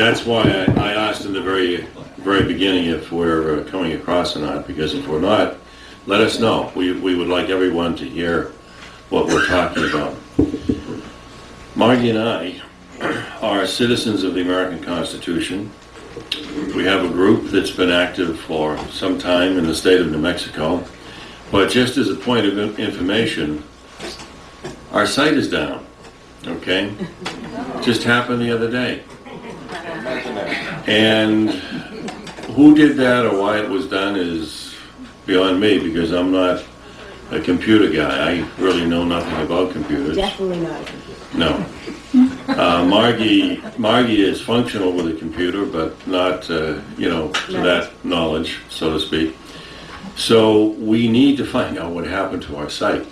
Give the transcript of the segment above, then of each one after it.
That's why I asked in the very beginning if we're coming across or not, because if we're not, let us know. We would like everyone to hear what we're talking about. Margy and I are citizens of the American Constitution. We have a group that's been active for some time in the state of New Mexico. But just as a point of information, our site is down, okay? Just happened the other day. And who did that or why it was done is beyond me, because I'm not a computer guy. I really know nothing about computers. Definitely not a computer. No. Margy is functional with a computer, but not, to that knowledge, so to speak. So we need to find out what happened to our site.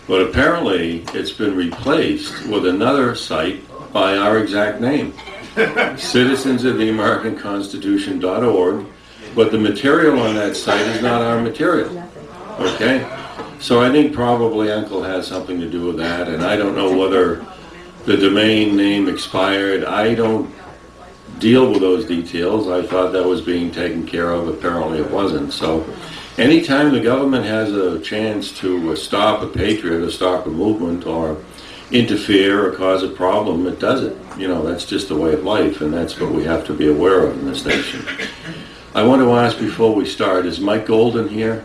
But apparently it's been replaced with another site by our exact name, citizensoftheamericanconstitution.org, but the material on that site is not our material. Okay? So I think probably Uncle has something to do with that, and I don't know whether the domain name expired. I don't deal with those details. I thought that was being taken care of. Apparently it wasn't. So anytime the government has a chance to stop a patriot or stop a movement or interfere or cause a problem, it does it. That's just the way of life, and that's what we have to be aware of in this nation. I want to ask before we start, is Mike Golden here?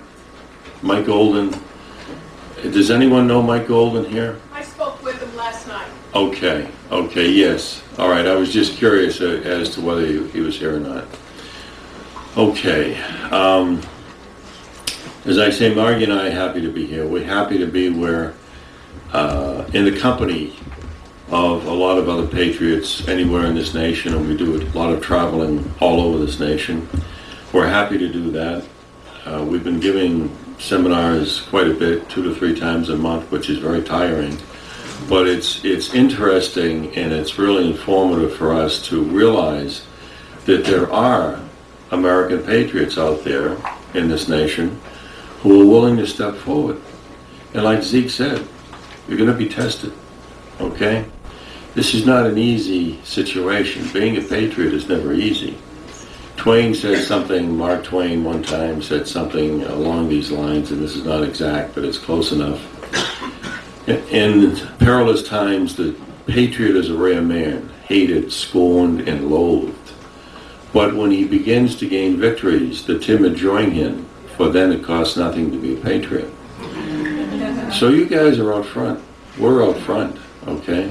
Mike Golden, does anyone know Mike Golden here? I spoke with him last night. Okay, yes. All right, I was just curious as to whether he was here or not. Okay. As I say, Margy and I are happy to be here. We're happy to be where, in the company of a lot of other patriots anywhere in this nation, and we do a lot of traveling all over this nation. We're happy to do that. We've been giving seminars quite a bit, 2 to 3 times a month, which is very tiring. But it's interesting, and it's really informative for us to realize that there are American patriots out there in this nation who are willing to step forward. And like Zeke said, you're going to be tested, okay? This is not an easy situation. Being a patriot is never easy. Mark Twain one time said something along these lines, and this is not exact, but it's close enough. In perilous times, the patriot is a rare man, hated, scorned, and loathed. But when he begins to gain victories, the timid join him, for then it costs nothing to be a patriot. So you guys are out front. We're out front, okay?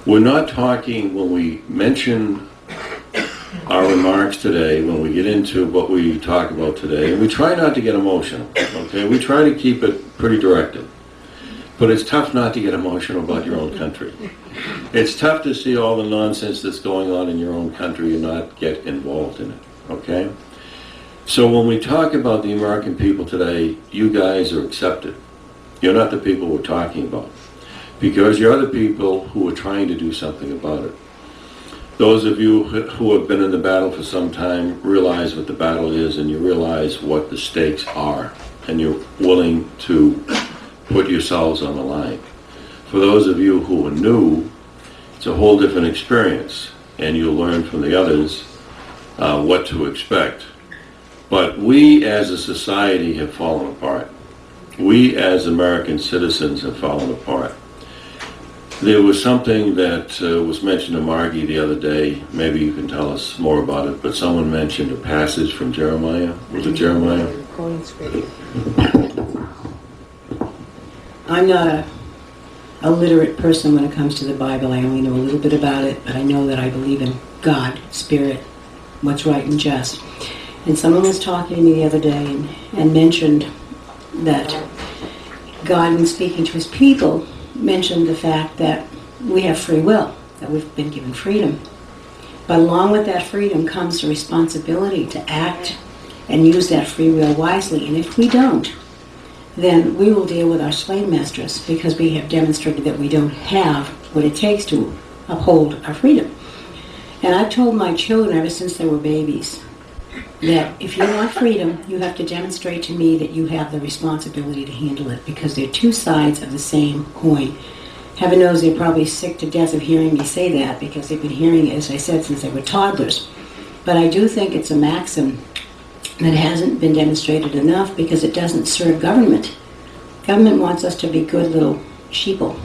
We're not talking, when we mention our remarks today, when we get into what we talk about today, and we try not to get emotional, okay? We try to keep it pretty directed. But it's tough not to get emotional about your own country. It's tough to see all the nonsense that's going on in your own country and not get involved in it, okay? So when we talk about the American people today, you guys are accepted. You're not the people we're talking about, because you're the people who are trying to do something about it. Those of you who have been in the battle for some time realize what the battle is, and you realize what the stakes are, and you're willing to put yourselves on the line. For those of you who are new, it's a whole different experience, and you'll learn from the others what to expect. But we as a society have fallen apart. We as American citizens have fallen apart. There was something that was mentioned to Margy the other day. Maybe you can tell us more about it, but someone mentioned a passage from Jeremiah. Was it Jeremiah? I'm not a literate person when it comes to the Bible. I only know a little bit about it, but I know that I believe in God, Spirit, what's right and just. And someone was talking to me the other day and mentioned that God, when speaking to his people, mentioned the fact that we have free will, that we've been given freedom. But along with that freedom comes the responsibility to act and use that free will wisely. And if we don't, then we will deal with our slave masters, because we have demonstrated that we don't have what it takes to uphold our freedom. And I've told my children ever since they were babies that if you want freedom, you have to demonstrate to me that you have the responsibility to handle it, because they're two sides of the same coin. Heaven knows they're probably sick to death of hearing me say that because they've been hearing it, as I said, since they were toddlers. But I do think it's a maxim that hasn't been demonstrated enough because it doesn't serve government. Government wants us to be good little sheeple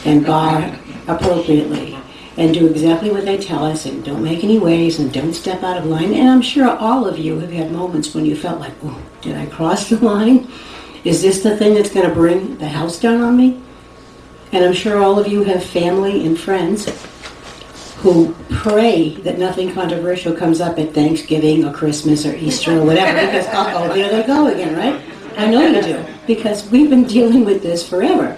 and bow appropriately and do exactly what they tell us and don't make any waves and don't step out of line. And I'm sure all of you have had moments when you felt like, oh, did I cross the line? Is this the thing that's going to bring the house down on me? And I'm sure all of you have family and friends who pray that nothing controversial comes up at Thanksgiving or Christmas or Easter or whatever, because, uh-oh, there they go again, right? I know you do, because we've been dealing with this forever.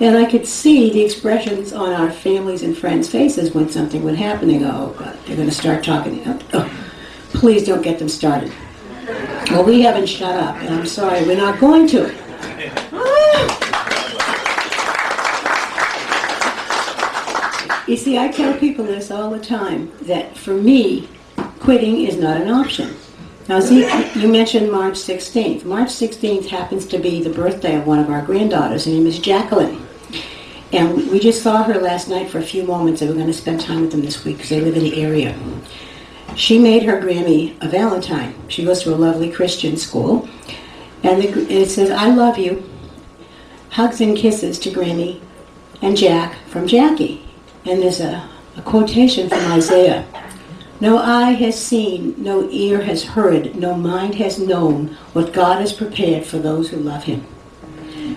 And I could see the expressions on our families' and friends' faces when something would happen. They go, oh, God, they're going to start talking. Oh, please don't get them started. Well, we haven't shut up, and I'm sorry, we're not going to. You see, I tell people this all the time, that for me, quitting is not an option. Now, Zeke, you mentioned March 16th. March 16th happens to be the birthday of one of our granddaughters. Her name is Jacqueline. And we just saw her last night for a few moments, and we're going to spend time with them this week because they live in the area. She made her Grammy a Valentine. She goes to a lovely Christian school. And it says, I love you. Hugs and kisses to Grammy and Jack from Jackie. And there's a quotation from Isaiah. No eye has seen, no ear has heard, no mind has known what God has prepared for those who love him.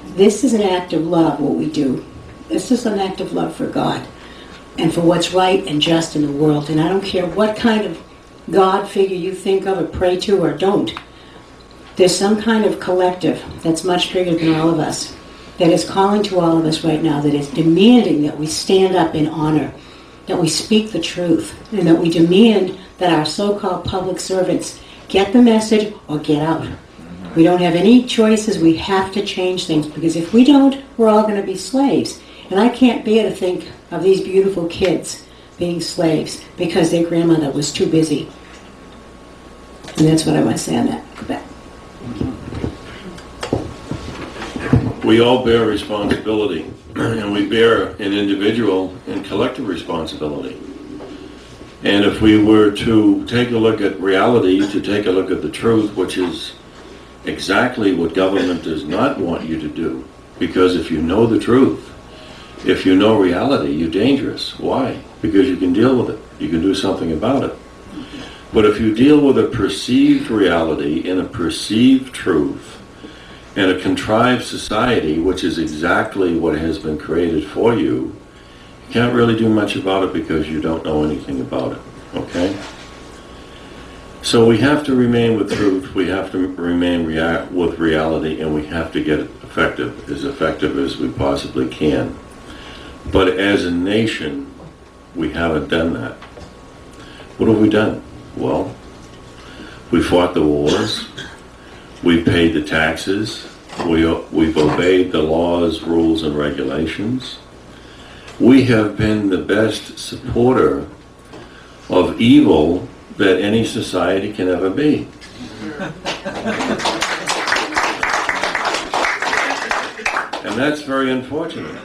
This is an act of love, what we do. This is an act of love for God and for what's right and just in the world. And I don't care what kind of God figure you think of or pray to or don't. There's some kind of collective that's much bigger than all of us, that is calling to all of us right now, that is demanding that we stand up in honor, that we speak the truth, and that we demand that our so-called public servants get the message or get out. We don't have any choices. We have to change things, because if we don't, we're all going to be slaves. And I can't bear to think of these beautiful kids being slaves because their grandmother was too busy. And that's what I want to say on that. Go back. We all bear responsibility, and we bear an individual and collective responsibility. And if we were to take a look at reality, to take a look at the truth, which is exactly what government does not want you to do, because if you know the truth, if you know reality, you're dangerous. Why? Because you can deal with it. You can do something about it. But if you deal with a perceived reality and a perceived truth, and a contrived society, which is exactly what has been created for you, you can't really do much about it because you don't know anything about it, okay? So we have to remain with truth, we have to remain with reality, and we have to get it effective as we possibly can. But as a nation, we haven't done that. What have we done? Well, we fought the wars. We paid the taxes. We've obeyed the laws, rules, and regulations. We have been the best supporter of evil that any society can ever be. And that's very unfortunate,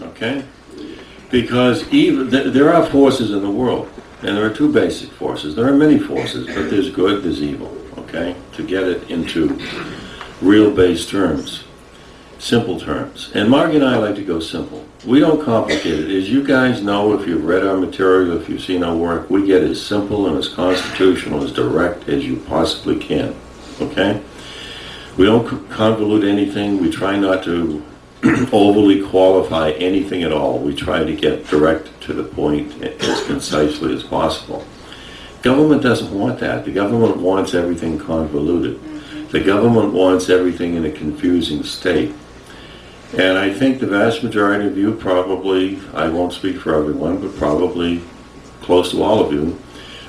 okay? Because there are forces in the world, and there are two basic forces. There are many forces, but there's good, there's evil. Okay, to get it into real base terms, simple terms. And Margy and I like to go simple. We don't complicate it. As you guys know, if you've read our material, if you've seen our work, we get as simple and as constitutional, as direct as you possibly can. Okay? We don't convolute anything. We try not to overly qualify anything at all. We try to get direct to the point as concisely as possible. Government doesn't want that. The government wants everything convoluted. The government wants everything in a confusing state. And I think the vast majority of you probably, I won't speak for everyone, but probably close to all of you,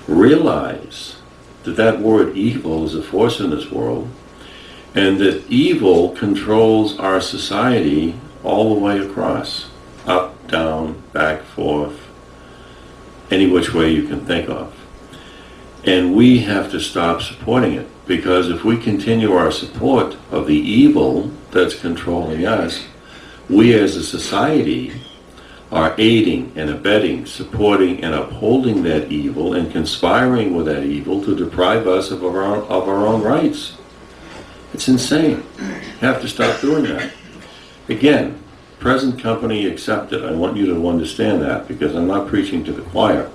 realize that that word evil is a force in this world, and that evil controls our society all the way across, up, down, back, forth, any which way you can think of. And we have to stop supporting it, because if we continue our support of the evil that's controlling us, We as a society are aiding and abetting, supporting and upholding that evil and conspiring with that evil to deprive us of our own rights. It's insane. You have to stop doing that. Again, present company accepted. I want you to understand that, because I'm not preaching to the choir.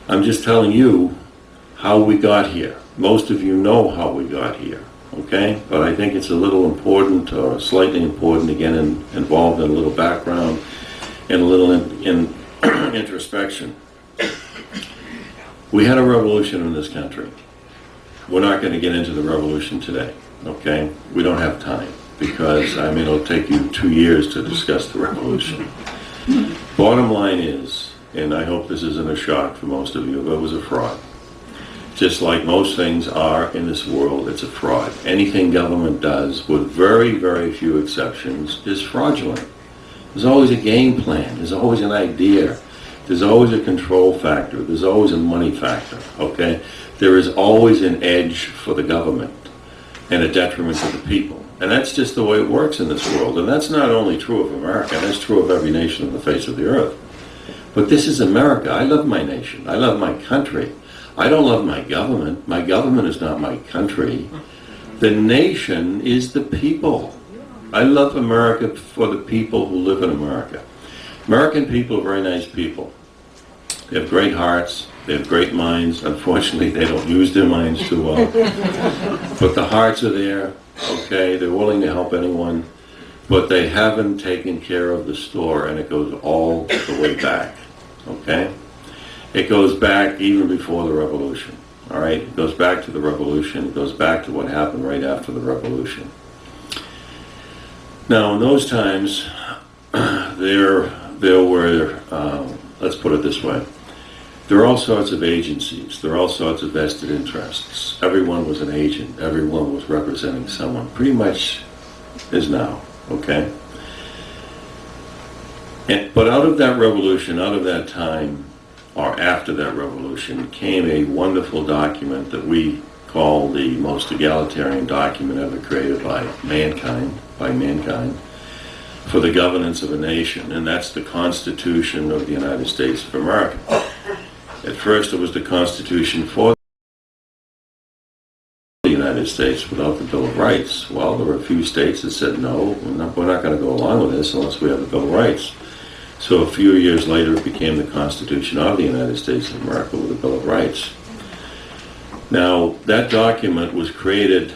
I'm just telling you how we got here. Most of you know how we got here, okay? But I think it's a little important, or slightly important, again, involved in a little background and a little in introspection. We had a revolution in this country. We're not going to get into the revolution today, okay? We don't have time, because, I mean, it'll take you 2 years to discuss the revolution. Bottom line is, and I hope this isn't a shock for most of you, but it was a fraud. Just like most things are in this world, it's a fraud. Anything government does, with very, very few exceptions, is fraudulent. There's always a game plan. There's always an idea. There's always a control factor. There's always a money factor, okay? There is always an edge for the government and a detriment to the people. And that's just the way it works in this world. And that's not only true of America, that's true of every nation on the face of the earth. But this is America. I love my nation. I love my country. I don't love my government. My government is not my country. The nation is the people. I love America for the people who live in America. American people are very nice people. They have great hearts. They have great minds. Unfortunately, they don't use their minds too well. But the hearts are there. Okay, they're willing to help anyone. But they haven't taken care of the store, and it goes all the way back. Okay? It goes back even before the revolution. All right? It goes back to the revolution. It goes back to what happened right after the revolution. Now, in those times, there were, let's put it this way, there are all sorts of agencies. There are all sorts of vested interests. Everyone was an agent. Everyone was representing someone. Pretty much is now, okay? But out of that revolution, out of that time, or after that revolution, came a wonderful document that we call the most egalitarian document ever created by mankind, for the governance of a nation, and that's the Constitution of the United States of America. At first it was the Constitution for the United States without the Bill of Rights. Well, there were a few states that said, no, we're not going to go along with this unless we have the Bill of Rights. So a few years later it became the Constitution of the United States of America with the Bill of Rights. Now, that document was created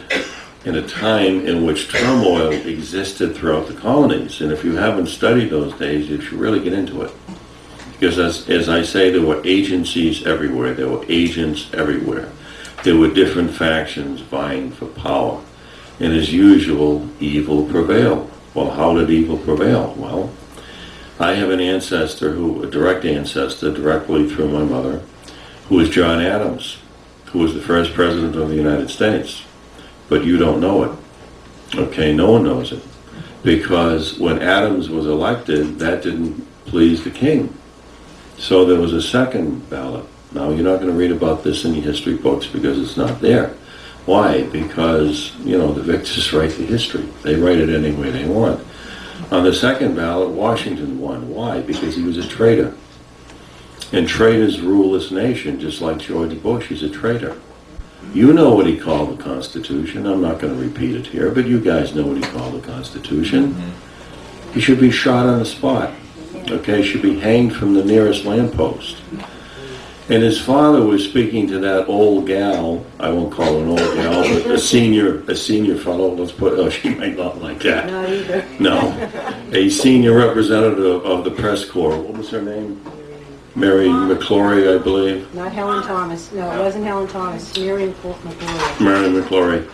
in a time in which turmoil existed throughout the colonies. And if you haven't studied those days, you should really get into it. Because as I say, there were agencies everywhere. There were agents everywhere. There were different factions vying for power. And as usual, evil prevailed. Well, how did evil prevail? Well, I have an ancestor, a direct ancestor, directly through my mother, who was John Adams, who was the first president of the United States. But you don't know it. Okay, no one knows it. Because when Adams was elected, that didn't please the king. So there was a second ballot. Now, you're not going to read about this in the history books because it's not there. Why? Because, the victors write the history. They write it any way they want. On the second ballot, Washington won. Why? Because he was a traitor. And traitors rule this nation, just like George Bush is a traitor. You know what he called the Constitution. I'm not going to repeat it here, but you guys know what he called the Constitution. He should be shot on the spot. Okay, should be hanged from the nearest lamppost. And his father was speaking to that old gal, I won't call her an old gal, but a senior fellow, she might not like that. Not either. No, a senior representative of the press corps. What was her name? Mary McClory, I believe. Not Helen Thomas. No, it wasn't Helen Thomas. Mary McClory. Mary McClory.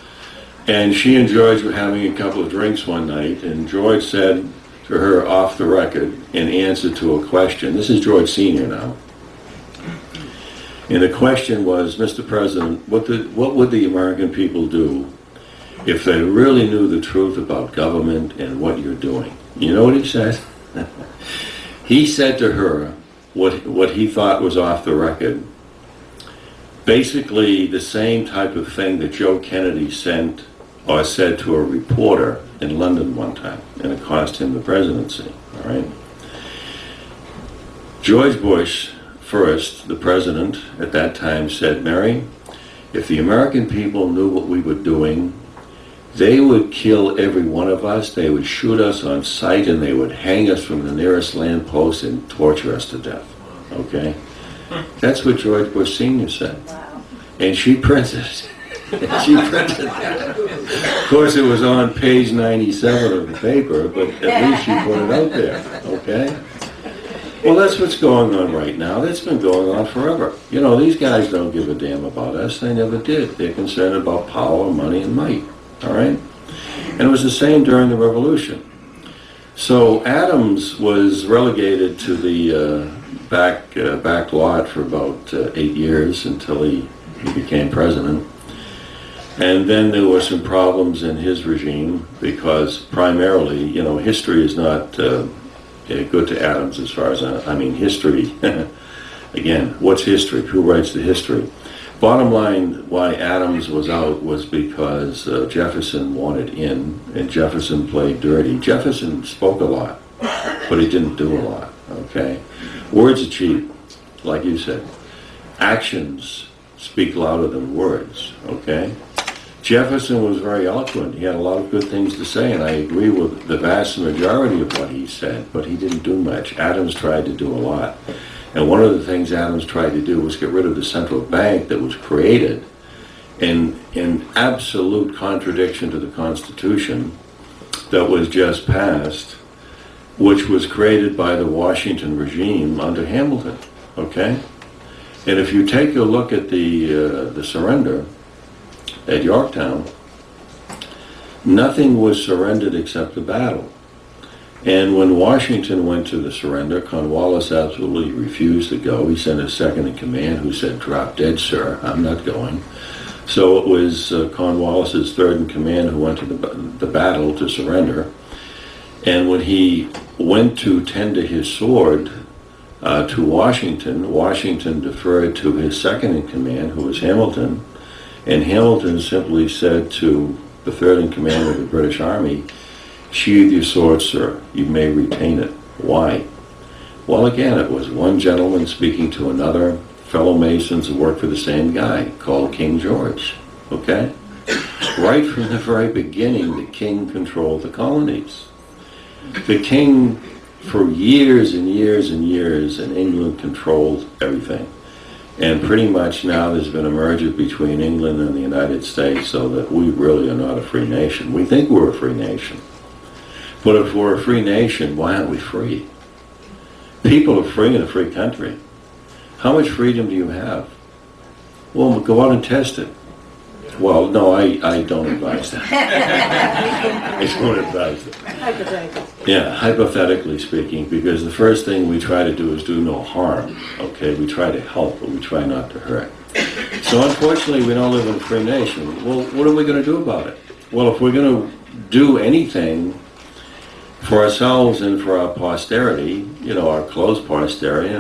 And she and George were having a couple of drinks one night, and George said to her off the record in answer to a question. This is George Sr. now. And the question was, Mr. President, what would the American people do if they really knew the truth about government and what you're doing? You know what he said? He said to her what he thought was off the record. Basically the same type of thing that Joe Kennedy sent or said to a reporter in London one time, and it cost him the presidency, all right? George Bush, first, the president at that time, said, Mary, if the American people knew what we were doing, they would kill every one of us, they would shoot us on sight, and they would hang us from the nearest lamppost and torture us to death, okay? That's what George Bush Sr. said. And she printed it. She printed that. Of course, it was on page 97 of the paper, but at least she put it out there, okay? Well, that's what's going on right now. That's been going on forever. You know, these guys don't give a damn about us. They never did. They're concerned about power, money, and might, all right? And it was the same during the Revolution. So Adams was relegated to the back lot for about 8 years until he became president. And then there were some problems in his regime because primarily, you know, history is not good to Adams as far as, I mean, history, again, what's history? Who writes the history? Bottom line, why Adams was out was because Jefferson wanted in, and Jefferson played dirty. Jefferson spoke a lot, but he didn't do a lot, okay? Words are cheap, like you said. Actions speak louder than words, okay? Jefferson was very eloquent. He had a lot of good things to say, and I agree with the vast majority of what he said, but he didn't do much. Adams tried to do a lot. And one of the things Adams tried to do was get rid of the central bank that was created in absolute contradiction to the Constitution that was just passed, which was created by the Washington regime under Hamilton, okay? And if you take a look at the surrender at Yorktown, nothing was surrendered except the battle. And when Washington went to the surrender, Cornwallis absolutely refused to go. He sent his second in command, who said, "Drop dead, sir, I'm not going." So it was Cornwallis's third in command who went to the battle to surrender. And when he went to tender his sword to Washington, Washington deferred to his second in command, who was Hamilton. And Hamilton simply said to the third in command of the British Army, "Sheathe your sword, sir. You may retain it." Why? Well, again, it was one gentleman speaking to another, fellow Masons who worked for the same guy, called King George. Okay? Right from the very beginning, the king controlled the colonies. The king, for years and years and years, in England controlled everything. And pretty much now there's been a merger between England and the United States so that we really are not a free nation. We think we're a free nation. But if we're a free nation, why aren't we free? People are free in a free country. How much freedom do you have? Well, go out and test it. Well, no, I don't advise that. I don't advise that. Hypothetical. Yeah, hypothetically speaking, because the first thing we try to do is do no harm, okay? We try to help, but we try not to hurt. So unfortunately, we don't live in a free nation. Well, what are we going to do about it? Well, if we're going to do anything for ourselves and for our posterity, you know, our close posterity,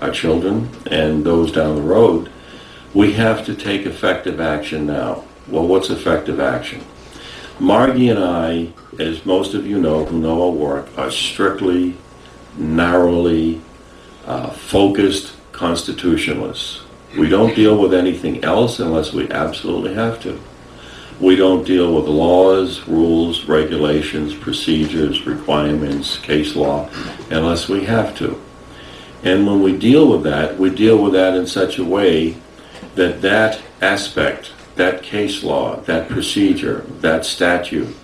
our children, and those down the road, we have to take effective action now. Well, what's effective action? Margy and I, as most of you know who know our work, are strictly, narrowly focused constitutionalists. We don't deal with anything else unless we absolutely have to. We don't deal with laws, rules, regulations, procedures, requirements, case law, unless we have to. And when we deal with that in such a way that that aspect, that case law, that procedure, that statute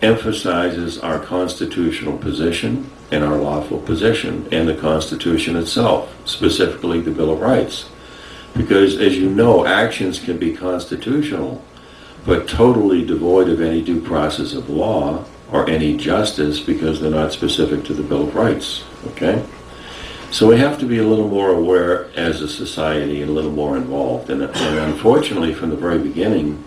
emphasizes our constitutional position and our lawful position and the Constitution itself, specifically the Bill of Rights. Because, as you know, actions can be constitutional, but totally devoid of any due process of law or any justice because they're not specific to the Bill of Rights, okay? So we have to be a little more aware as a society and a little more involved. And unfortunately, from the very beginning,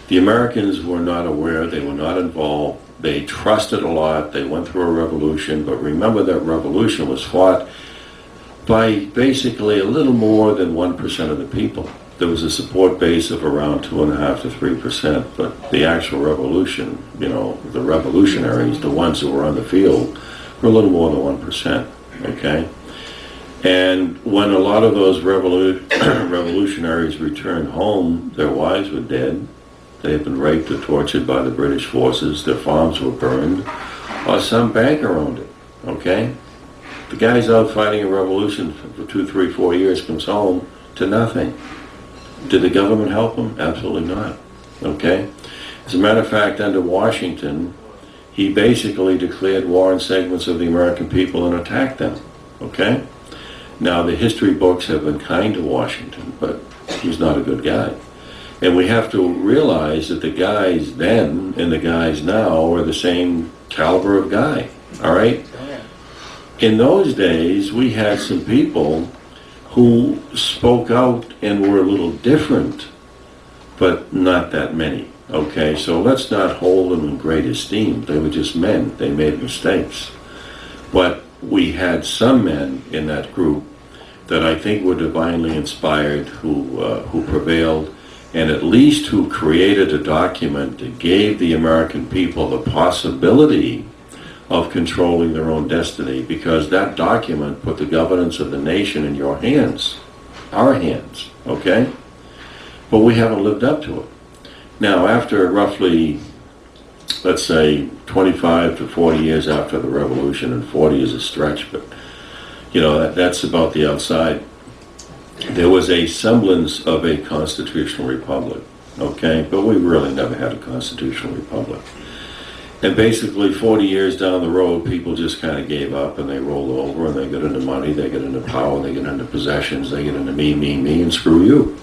the Americans were not aware, they were not involved, they trusted a lot, they went through a revolution, but remember that revolution was fought by basically a little more than 1% of the people. there was a support base of around 2.5 to 3%, but the actual revolution, the revolutionaries, the ones who were on the field, were a little more than 1%, okay? And when a lot of those revolutionaries returned home, their wives were dead. They had been raped or tortured by the British forces. Their farms were burned, or some banker owned it, okay? The guy's out fighting a revolution for 2, 3, 4 years, comes home to nothing. Did the government help him? Absolutely not, okay? As a matter of fact, under Washington, he basically declared war on segments of the American people and attacked them, okay? Now, the history books have been kind to Washington, but he's not a good guy. And we have to realize that the guys then and the guys now are the same caliber of guy, all right? In those days, we had some people who spoke out and were a little different, but not that many, okay? So let's not hold them in great esteem. They were just men. They made mistakes. But we had some men in that group that I think were divinely inspired, who prevailed, and at least who created a document that gave the American people the possibility of controlling their own destiny, because that document put the governance of the nation in your hands, our hands, okay? But we haven't lived up to it. Now, after roughly, let's say, 25 to 40 years after the revolution, and 40 is a stretch, but that's about the outside, there was a semblance of a constitutional republic, okay? But we really never had a constitutional republic. And basically 40 years down the road, people just kind of gave up and they rolled over and they got into money, they get into power, they get into possessions, they get into me, and screw you.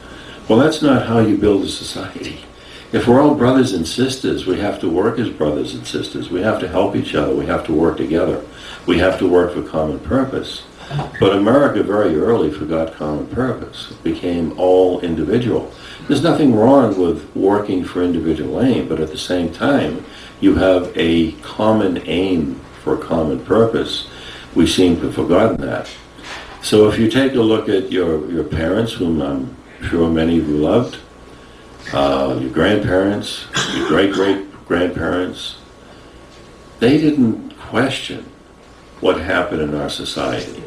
Well, that's not how you build a society. If we're all brothers and sisters, we have to work as brothers and sisters. We have to help each other. We have to work together. We have to work for common purpose. But America very early forgot common purpose. It became all individual. There's nothing wrong with working for individual aim, but at the same time, you have a common aim for a common purpose. We seem to have forgotten that. So if you take a look at your parents, whom I'm sure many of you loved, your grandparents, your great-great-grandparents, they didn't question what happened in our society.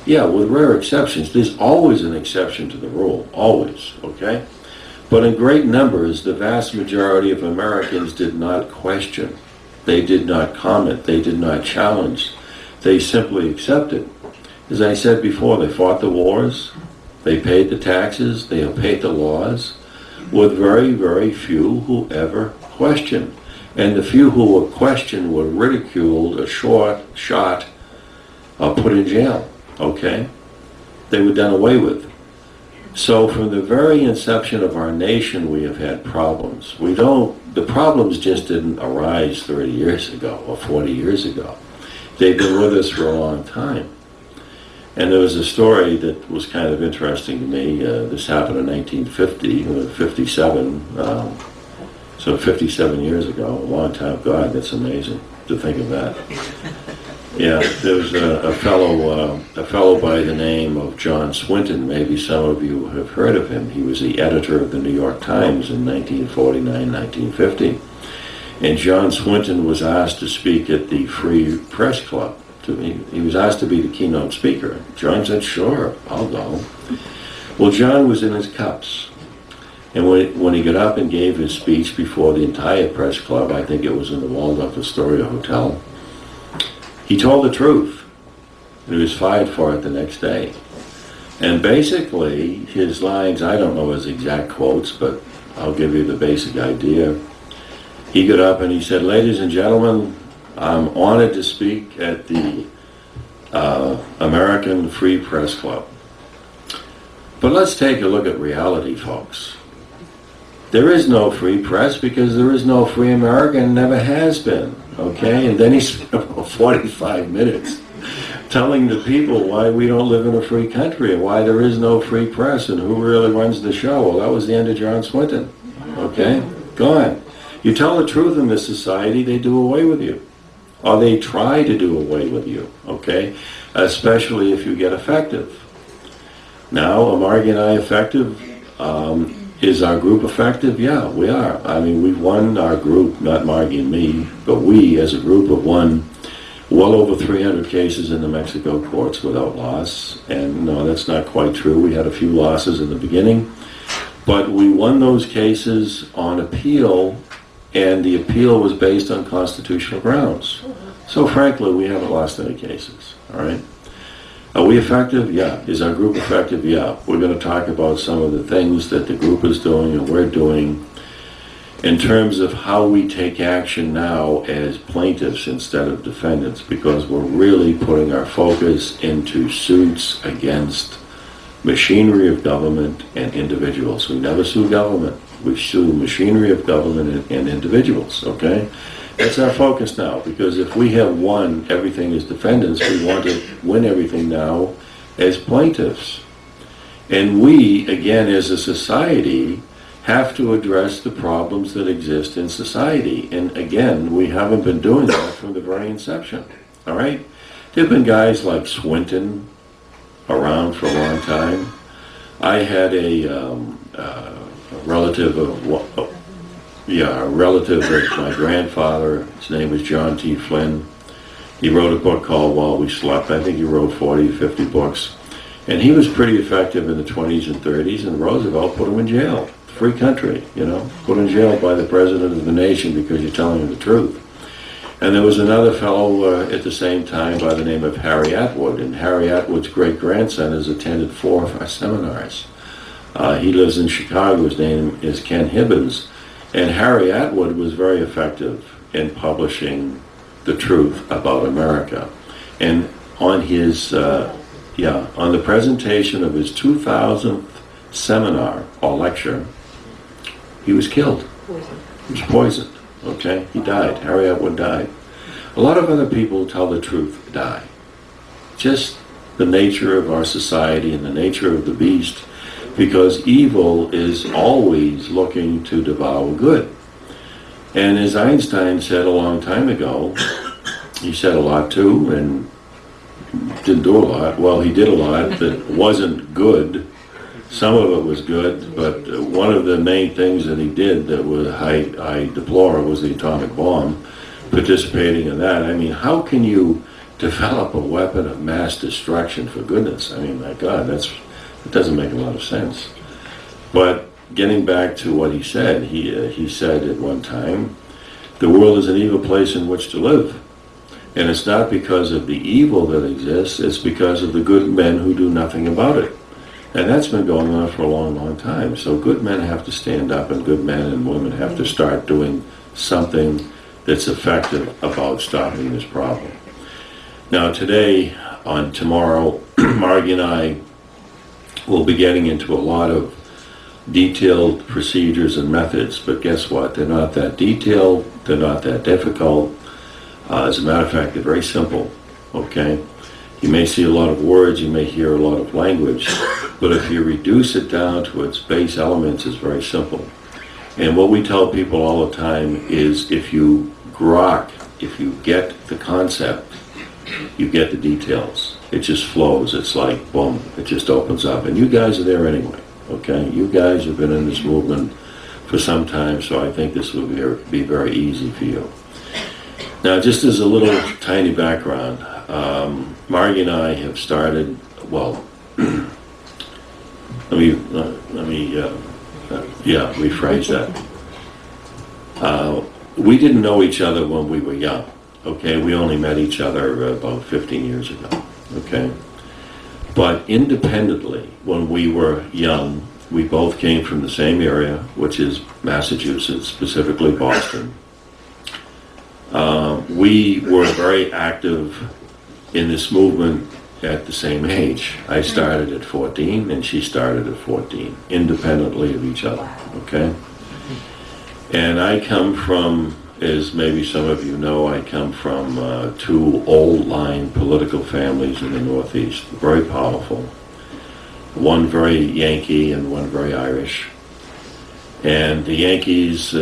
Yeah, with rare exceptions. There's always an exception to the rule, always, okay? But in great numbers, the vast majority of Americans did not question. They did not comment. They did not challenge. They simply accepted. As I said before, they fought the wars, they paid the taxes, they obeyed the laws, with very, very few who ever questioned. And the few who were questioned were ridiculed, or shot, or put in jail, okay? They were done away with. So from the very inception of our nation, we have had problems. The problems just didn't arise 30 years ago or 40 years ago. They've been with us for a long time. And there was a story that was kind of interesting to me. This happened in 1950, 57. So 57 years ago, a long time. God, that's amazing to think of that. Yeah, there was a fellow by the name of John Swinton. Maybe some of you have heard of him. He was the editor of the New York Times in 1949, 1950. And John Swinton was asked to speak at the Free Press Club. He was asked to be the keynote speaker. John said, "Sure, I'll go." Well, John was in his cups. And when he got up and gave his speech before the entire press club, I think it was in the Waldorf Astoria Hotel, he told the truth. He was fired for it the next day. And basically, his lines, I don't know his exact quotes, but I'll give you the basic idea. He got up and he said, "Ladies and gentlemen, I'm honored to speak at the American Free Press Club. But let's take a look at reality, folks. There is no free press because there is no free America and never has been." Okay? And then he spent about 45 minutes telling the people why we don't live in a free country and why there is no free press and who really runs the show. Well, that was the end of John Swinton. Okay? Gone. You tell the truth in this society, they do away with you. Or they try to do away with you. Okay? Especially if you get effective. Now, are Margy and I effective? Is our group effective? Yeah, we are. I mean, we've won our group, not Margy and me, but we as a group have won well over 300 cases in the Mexico courts without loss. And no, that's not quite true. We had a few losses in the beginning, but we won those cases on appeal, and the appeal was based on constitutional grounds. So frankly, we haven't lost any cases, all right? Are we effective? Yeah. Is our group effective? Yeah. We're going to talk about some of the things that the group is doing and we're doing in terms of how we take action now as plaintiffs instead of defendants, because we're really putting our focus into suits against machinery of government and individuals. We never sue government. We sue machinery of government and individuals, okay? That's our focus now, because if we have won everything as defendants, we want to win everything now as plaintiffs. And we, again, as a society, have to address the problems that exist in society. And again, we haven't been doing that from the very inception, all right? There have been guys like Swinton around for a long time. I had a relative of a relative of my grandfather. His name was John T. Flynn. He wrote a book called While We Slept. I think he wrote 40, 50 books. And he was pretty effective in the 20s and 30s, and Roosevelt put him in jail. Free country, you know, put in jail by the president of the nation because you're telling him the truth. And there was another fellow at the same time by the name of Harry Atwood, and Harry Atwood's great-grandson has attended 4 of our seminars. He lives in Chicago. His name is Ken Hibbins. And Harry Atwood was very effective in publishing the truth about America. And on his, on the presentation of his 2000th seminar or lecture, he was killed. He was poisoned, okay? He died. Harry Atwood died. A lot of other people who tell the truth die. Just the nature of our society and the nature of the beast, because evil is always looking to devour good. And as Einstein said a long time ago, he said a lot too, and didn't do a lot. Well, he did a lot that wasn't good. Some of it was good, but one of the main things that he did that was I deplore was the atomic bomb, participating in that. I mean, how can you develop a weapon of mass destruction, for goodness? I mean, my God, it doesn't make a lot of sense. But getting back to what he said, he said at one time, the world is an evil place in which to live. And it's not because of the evil that exists, it's because of the good men who do nothing about it. And that's been going on for a long, long time. So good men have to stand up, and good men and women have to start doing something that's effective about stopping this problem. Now today, tomorrow, Margy and I will be getting into a lot of detailed procedures and methods, but guess what? They're not that detailed, they're not that difficult. As a matter of fact, they're very simple, okay? You may see a lot of words, you may hear a lot of language, but if you reduce it down to its base elements, it's very simple. And what we tell people all the time is if you grok, if you get the concept, you get the details. It just flows. It's like, boom, it just opens up. And you guys are there anyway, okay? You guys have been in this movement for some time, so I think this will be very easy for you. Now, just as a little tiny background, Margy and I have started, well, let me rephrase that. We didn't know each other when we were young, okay? We only met each other about 15 years ago, okay? But independently, when we were young, we both came from the same area, which is Massachusetts, specifically Boston. We were very active in this movement at the same age. I started at 14 and she started at 14, independently of each other, okay? And I come from, as maybe some of you know, I come from 2 old-line political families in the Northeast, very powerful. One very Yankee and one very Irish. And the Yankees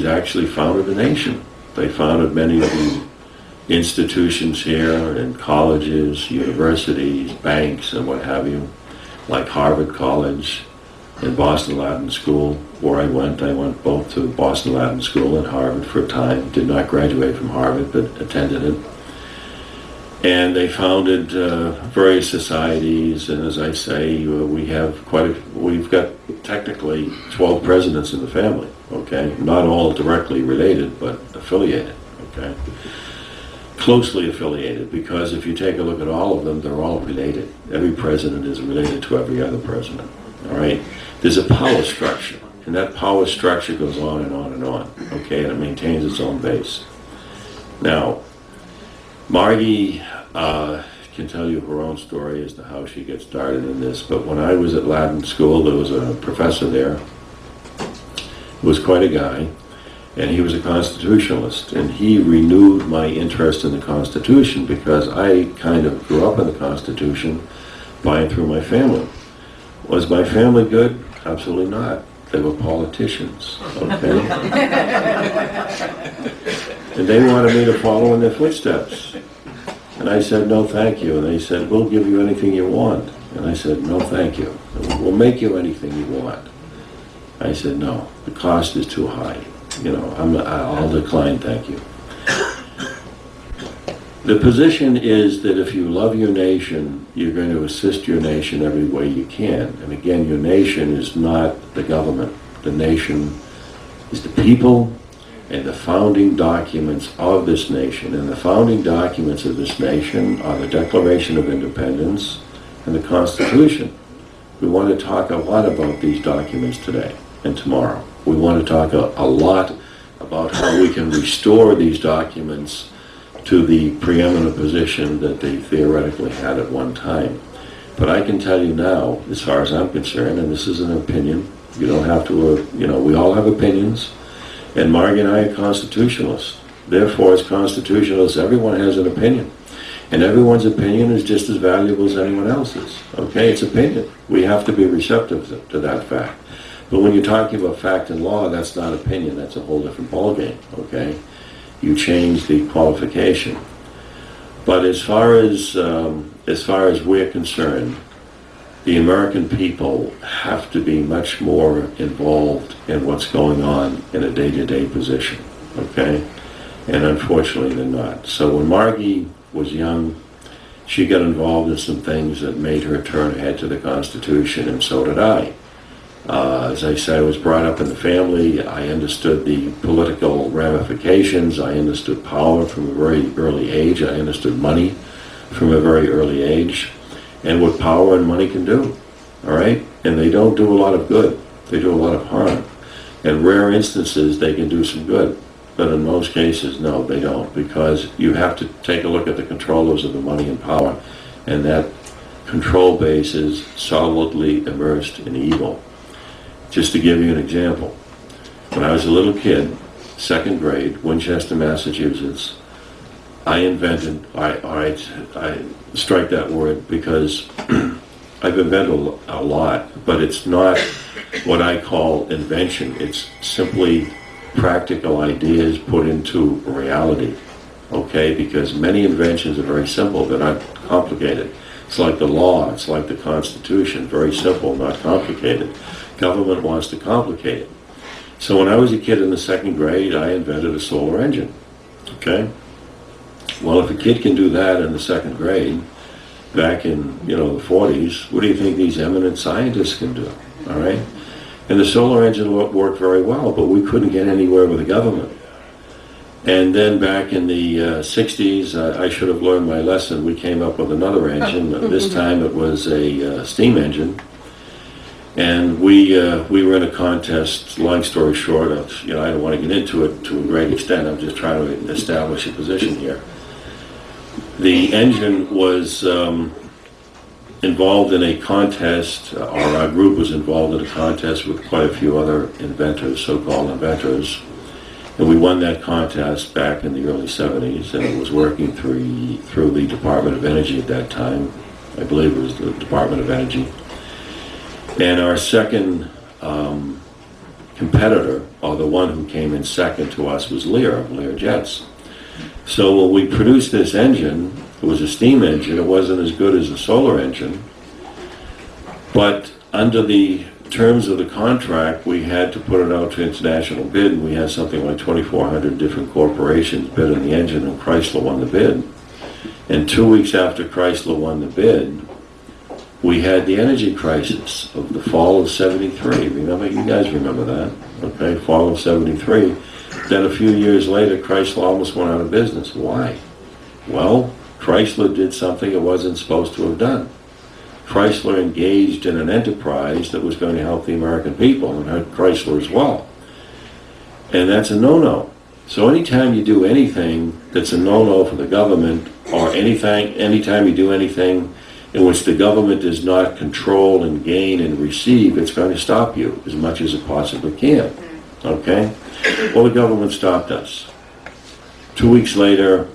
actually founded the nation. They founded many of the institutions here and colleges, universities, banks, and what have you, like Harvard College, in Boston Latin School, where I went both to Boston Latin School and Harvard for a time. Did not graduate from Harvard, but attended it. And they founded various societies, and as I say, we've got technically 12 presidents in the family, okay? Not all directly related, but affiliated, okay? Closely affiliated, because if you take a look at all of them, they're all related. Every president is related to every other president, all right? There's a power structure, and that power structure goes on and on and on, okay? And it maintains its own base. Now, Margy can tell you her own story as to how she gets started in this, but when I was at Latin School, there was a professor there who was quite a guy, and he was a constitutionalist, and he renewed my interest in the Constitution because I kind of grew up in the Constitution by and through my family. Was my family good? Absolutely not. They were politicians, okay? And they wanted me to follow in their footsteps. And I said, no, thank you. And they said, we'll give you anything you want. And I said, no, thank you. We'll make you anything you want. I said, no, the cost is too high. You know, I'll decline, thank you. The position is that if you love your nation, you're going to assist your nation every way you can. And again, your nation is not the government. The nation is the people and the founding documents of this nation. And the founding documents of this nation are the Declaration of Independence and the Constitution. We want to talk a lot about these documents today and tomorrow. We want to talk a lot about how we can restore these documents to the preeminent position that they theoretically had at one time. But I can tell you now, as far as I'm concerned, and this is an opinion, you don't have to, we all have opinions, and Margy and I are constitutionalists. Therefore, as constitutionalists, everyone has an opinion. And everyone's opinion is just as valuable as anyone else's. Okay, it's opinion. We have to be receptive to that fact. But when you're talking about fact and law, that's not opinion. That's a whole different ballgame, okay? You change the qualification. But as far as we're concerned, the American people have to be much more involved in what's going on in a day-to-day position, okay? And unfortunately, they're not. So when Margy was young, she got involved in some things that made her turn her head to the Constitution, and so did I. As I said, I was brought up in the family. I understood the political ramifications. I understood power from a very early age. I understood money from a very early age, and what power and money can do, all right? And they don't do a lot of good. They do a lot of harm. In rare instances, they can do some good, but in most cases, no, they don't, because you have to take a look at the controllers of the money and power, and that control base is solidly immersed in evil. Just to give you an example, when I was a little kid, second grade, Winchester, Massachusetts, I strike that word because I've invented a lot, but it's not what I call invention. It's simply practical ideas put into reality, okay? Because many inventions are very simple, they're not complicated. It's like the law, it's like the Constitution, very simple, not complicated. Government wants to complicate it. So when I was a kid in the second grade, I invented a solar engine, okay? Well, if a kid can do that in the second grade, back in, the 40s, what do you think these eminent scientists can do, all right? And the solar engine worked very well, but we couldn't get anywhere with the government. And then back in the 60s, I should have learned my lesson. We came up with another engine. This time it was a steam engine. And we were in a contest, long story short, I don't want to get into it to a great extent. I'm just trying to establish a position here. The engine was involved in a contest, or our group was involved in a contest with quite a few other inventors, so-called inventors. And we won that contest back in the early 70s, and it was working through the Department of Energy at that time. I believe it was the Department of Energy. And our second competitor, or the one who came in second to us, was Lear Jets. So when we produced this engine, it was a steam engine. It wasn't as good as a solar engine. But under the terms of the contract, we had to put it out to international bid, and we had something like 2,400 different corporations bid on the engine, and Chrysler won the bid. And 2 weeks after Chrysler won the bid, we had the energy crisis of the fall of '73. Remember, you guys remember that, okay? Fall of '73. Then a few years later, Chrysler almost went out of business. Why? Well, Chrysler did something it wasn't supposed to have done. Chrysler engaged in an enterprise that was going to help the American people, and hurt Chrysler as well. And that's a no-no. So anytime you do anything that's a no-no for the government, or anytime you do anything in which the government does not control and gain and receive, it's going to stop you as much as it possibly can. Okay? Well, the government stopped us. 2 weeks later,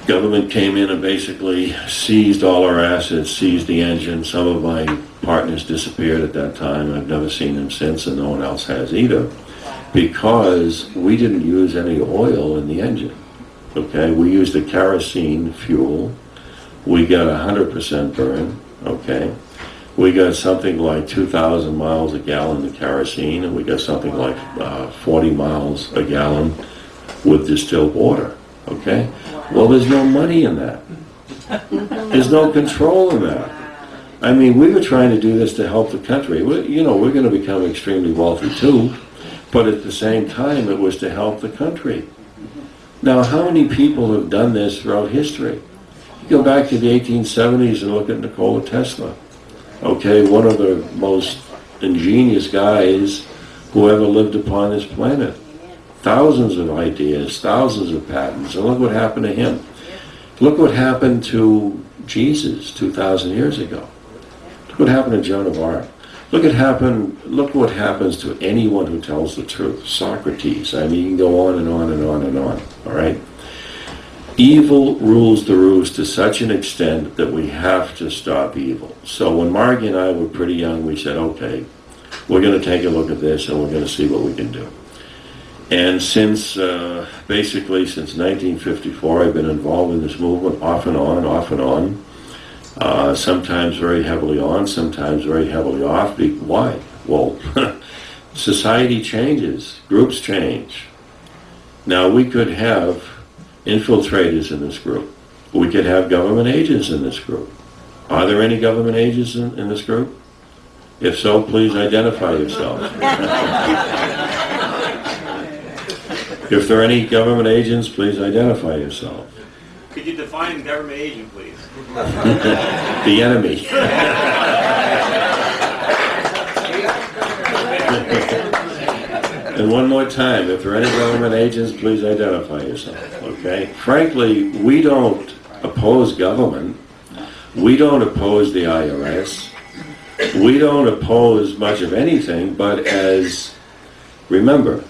government came in and basically seized all our assets, seized the engine. Some of my partners disappeared at that time. I've never seen them since, and no one else has either, because we didn't use any oil in the engine. Okay, we used a kerosene fuel. We got 100% burn. Okay, we got something like 2,000 miles a gallon of kerosene, and we got something like 40 miles a gallon with distilled water. Okay, well, there's no money in that. There's no control in that. I mean, we were trying to do this to help the country. We're going to become extremely wealthy too, but at the same time, it was to help the country. Now, how many people have done this throughout history? You go back to the 1870s and look at Nikola Tesla. Okay, one of the most ingenious guys who ever lived upon this planet. Thousands of ideas, thousands of patents, and look what happened to him. Look what happened to Jesus 2,000 years ago. Look what happened to Joan of Arc. Look what happens to anyone who tells the truth. Socrates. I mean, you can go on and on and on and on. All right? Evil rules the roost to such an extent that we have to stop evil. So when Margy and I were pretty young, we said, okay, we're going to take a look at this and we're going to see what we can do. And basically since 1954, I've been involved in this movement off and on, off and on. Sometimes very heavily on, sometimes very heavily off. Why? Well, society changes, groups change. Now, we could have infiltrators in this group. We could have government agents in this group. Are there any government agents in this group? If so, please identify yourself. If there are any government agents, please identify yourself. Could you define government agent, please? The enemy. And one more time, if there are any government agents, please identify yourself, okay? Frankly, we don't oppose government. We don't oppose the IRS. We don't oppose much of anything, but remember,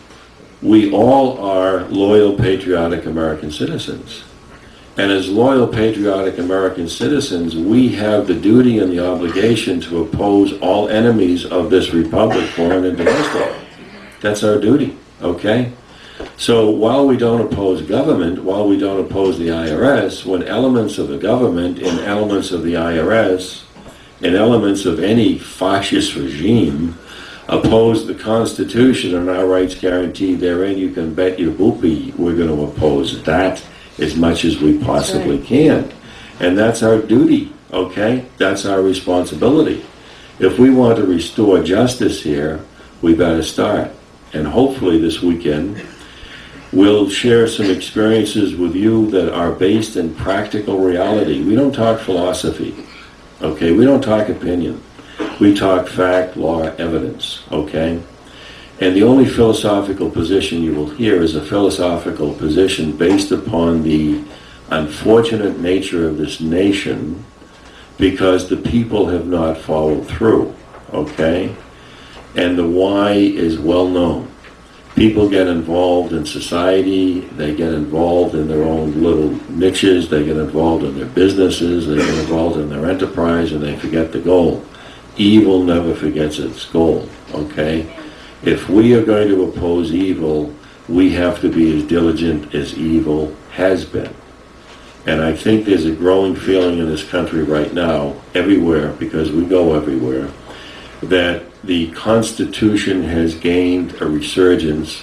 we all are loyal, patriotic American citizens. And as loyal, patriotic American citizens, we have the duty and the obligation to oppose all enemies of this republic, foreign and domestic. That's our duty, okay? So while we don't oppose government, while we don't oppose the IRS, when elements of the government and elements of the IRS and elements of any fascist regime oppose the Constitution and our rights guaranteed therein, you can bet your boopy we're going to oppose that as much as we possibly can. And that's our duty, okay? That's our responsibility. If we want to restore justice here, we better start. And hopefully this weekend, we'll share some experiences with you that are based in practical reality. We don't talk philosophy, okay? We don't talk opinion. We talk fact, law, evidence, okay? And the only philosophical position you will hear is a philosophical position based upon the unfortunate nature of this nation because the people have not followed through, okay? And the why is well known. People get involved in society, they get involved in their own little niches, they get involved in their businesses, they get involved in their enterprise, and they forget the goal. Evil never forgets its goal, okay? If we are going to oppose evil, we have to be as diligent as evil has been. And I think there's a growing feeling in this country right now, everywhere, because we go everywhere, that the Constitution has gained a resurgence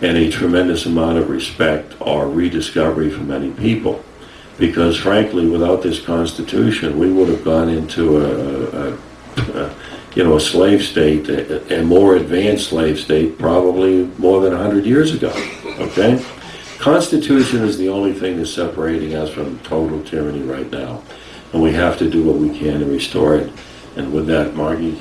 and a tremendous amount of respect or rediscovery for many people. Because frankly, without this Constitution, we would have gone into a slave state, a more advanced slave state, probably more than 100 years ago. Okay? Constitution is the only thing that's separating us from total tyranny right now. And we have to do what we can to restore it. And with that, Margy.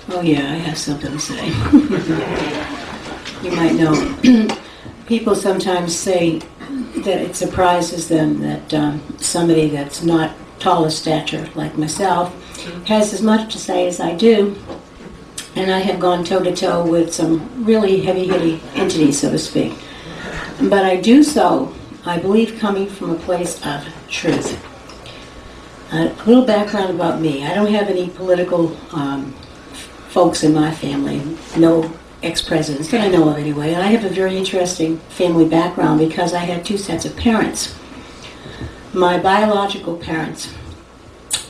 Oh yeah, I have something to say. You might know. People sometimes say that it surprises them that somebody that's not tall of stature like myself has as much to say as I do. And I have gone toe-to-toe with some really heavy-hitting entities, so to speak. But I do so, I believe, coming from a place of truth. A little background about me. I don't have any political folks in my family, no ex-presidents that I know of anyway. And I have a very interesting family background because I had two sets of parents. My biological parents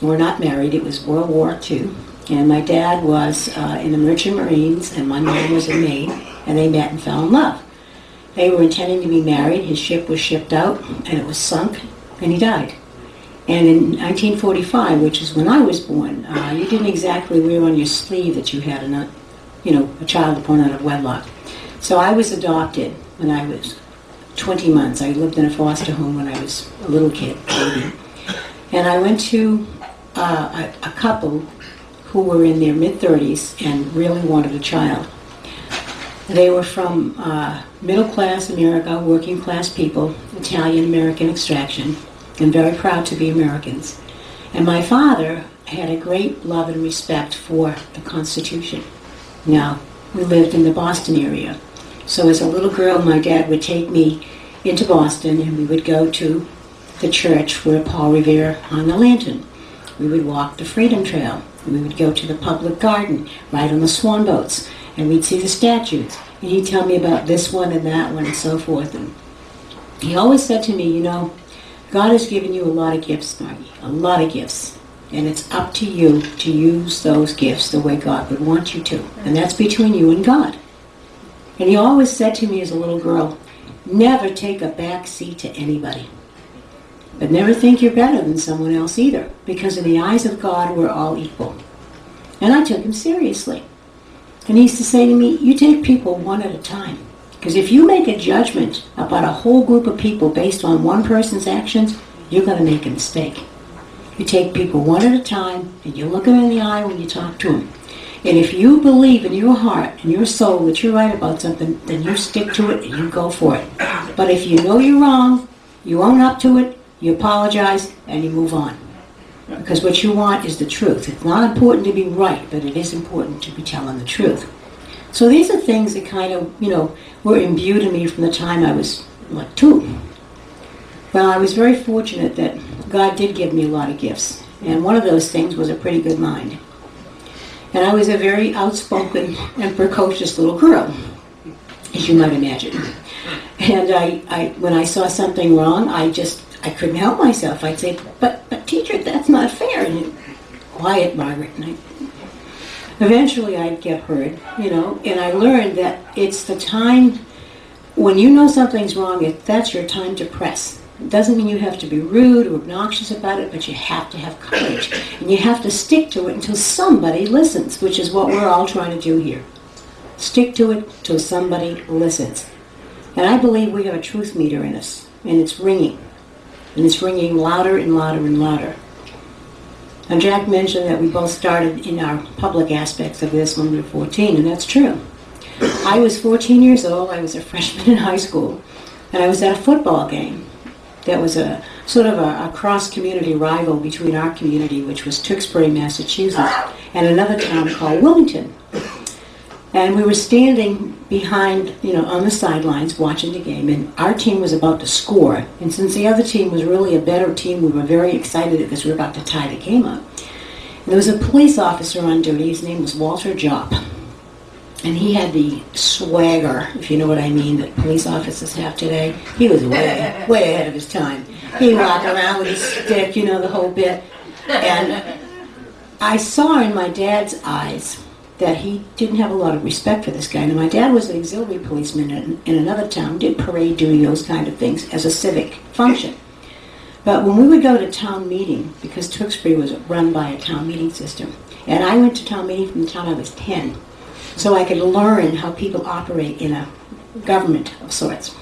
were not married. It was World War II. And my dad was in the Merchant Marines, and my mom was a maid, and they met and fell in love. They were intending to be married. His ship was shipped out, and it was sunk, and he died. And in 1945, which is when I was born, you didn't exactly wear on your sleeve that you had a child born out of wedlock. So I was adopted when I was 20 months. I lived in a foster home when I was a little kid, baby. And I went to a couple who were in their mid-30s and really wanted a child. They were from middle-class America, working-class people, Italian-American extraction, and very proud to be Americans. And my father had a great love and respect for the Constitution. Now, we lived in the Boston area. So as a little girl, my dad would take me into Boston, and we would go to the church where Paul Revere hung the lantern. We would walk the Freedom Trail. We would go to the public garden, ride on the swan boats, and we'd see the statues. And he'd tell me about this one and that one and so forth. And he always said to me, God has given you a lot of gifts, Margy, a lot of gifts. And it's up to you to use those gifts the way God would want you to. And that's between you and God. And he always said to me as a little girl, never take a back seat to anybody. But never think you're better than someone else either, because in the eyes of God, we're all equal. And I took him seriously. And he used to say to me, you take people one at a time. Because if you make a judgment about a whole group of people based on one person's actions, you're going to make a mistake. You take people one at a time, and you look them in the eye when you talk to them. And if you believe in your heart and your soul that you're right about something, then you stick to it and you go for it. But if you know you're wrong, you own up to it, you apologize, and you move on. Because what you want is the truth. It's not important to be right, but it is important to be telling the truth. So these are things that kind of, were imbued in me from the time I was, 2. Well, I was very fortunate that God did give me a lot of gifts. And one of those things was a pretty good mind. And I was a very outspoken and precocious little girl, as you might imagine. And I when I saw something wrong, I couldn't help myself. I'd say, but teacher, that's not fair. And quiet, Margaret. And eventually I'd get heard, and I learned that it's the time when you know something's wrong, that's your time to press. It doesn't mean you have to be rude or obnoxious about it, but you have to have courage. And you have to stick to it until somebody listens, which is what we're all trying to do here. Stick to it till somebody listens. And I believe we have a truth meter in us, and it's ringing. And it's ringing louder and louder and louder. And Jack mentioned that we both started in our public aspects of this when we were 14, and that's true. I was 14 years old, I was a freshman in high school, and I was at a football game. That was a sort of a cross-community rival between our community, which was Tewksbury, Massachusetts, and another town called Wilmington. And we were standing behind, on the sidelines watching the game, and our team was about to score. And since the other team was really a better team, we were very excited because we were about to tie the game up. And there was a police officer on duty. His name was Walter Jopp. And he had the swagger, if you know what I mean, that police officers have today. He was way ahead of his time. He'd walk around with his stick, the whole bit. And I saw in my dad's eyes that he didn't have a lot of respect for this guy. Now, my dad was an auxiliary policeman in another town, did parade duty, those kind of things, as a civic function. But when we would go to town meeting, because Tewksbury was run by a town meeting system, and I went to town meeting from the time I was 10, so I could learn how people operate in a government of sorts.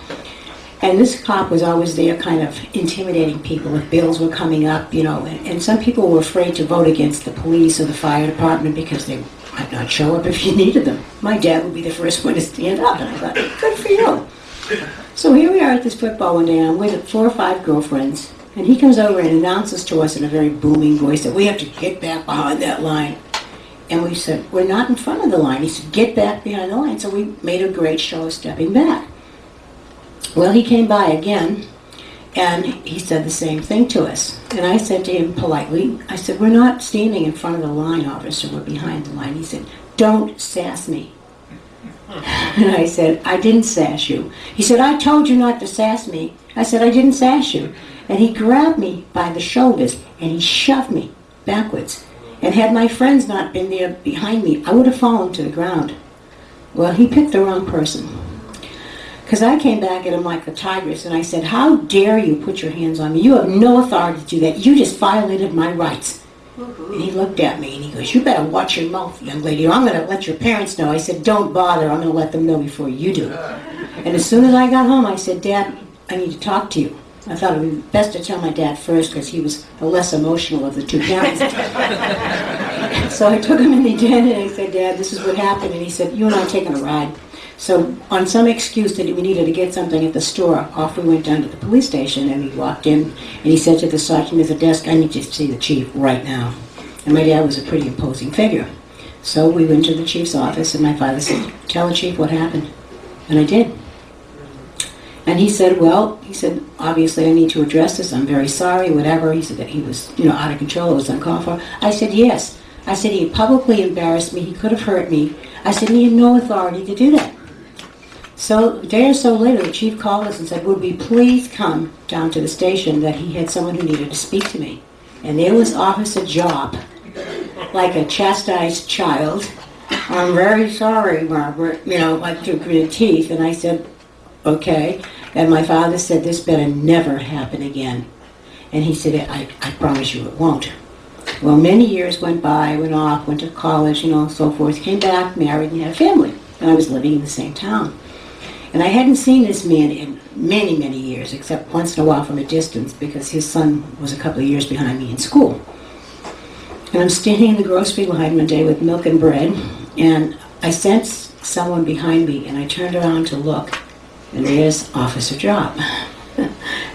And this cop was always there kind of intimidating people if bills were coming up, and some people were afraid to vote against the police or the fire department because they might not show up if you needed them. My dad would be the first one to stand up, and I thought, good for you. So here we are at this football one day, and I'm with 4 or 5 girlfriends, and he comes over and announces to us in a very booming voice that we have to get back behind that line. And we said, we're not in front of the line. He said, get back behind the line. So we made a great show of stepping back. Well, he came by again, and he said the same thing to us. And I said to him politely, I said, we're not standing in front of the line, officer, we're behind the line. He said, don't sass me. And I said, I didn't sass you. He said, I told you not to sass me. I said, I didn't sass you. And he grabbed me by the shoulders, and he shoved me backwards. And had my friends not been there behind me, I would have fallen to the ground. Well, he picked the wrong person. Because I came back at him like the tigress, and I said, how dare you put your hands on me? You have no authority to do that. You just violated my rights. And he looked at me, and he goes, you better watch your mouth, young lady, or I'm going to let your parents know. I said, don't bother. I'm going to let them know before you do. And as soon as I got home, I said, Dad, I need to talk to you. I thought it would be best to tell my dad first because he was the less emotional of the two parents. So I took him in the den and I said, Dad, this is what happened. And he said, you and I are taking a ride. So on some excuse that we needed to get something at the store, off we went down to the police station, and we walked in, and he said to the sergeant at the desk, I need to see the chief right now. And my dad was a pretty imposing figure. So we went to the chief's office, and my father said, tell the chief what happened. And I did. And he said, obviously I need to address this. I'm very sorry, whatever. He said that he was, out of control. It was uncalled for. I said, yes. I said, he publicly embarrassed me. He could have hurt me. I said, he had no authority to do that. So a day or so later, the chief called us and said, would we please come down to the station that he had someone who needed to speak to me. And there was Officer Job, like a chastised child. I'm very sorry, Margaret, like through gritted teeth. And I said, okay. And my father said, this better never happen again. And he said, I promise you it won't. Well, many years went by, went off, went to college, so forth, came back, married, and had a family. And I was living in the same town. And I hadn't seen this man in many, many years, except once in a while from a distance, because his son was a couple of years behind me in school. And I'm standing in the grocery line one day with milk and bread, and I sensed someone behind me, and I turned around to look, and there's Officer Job.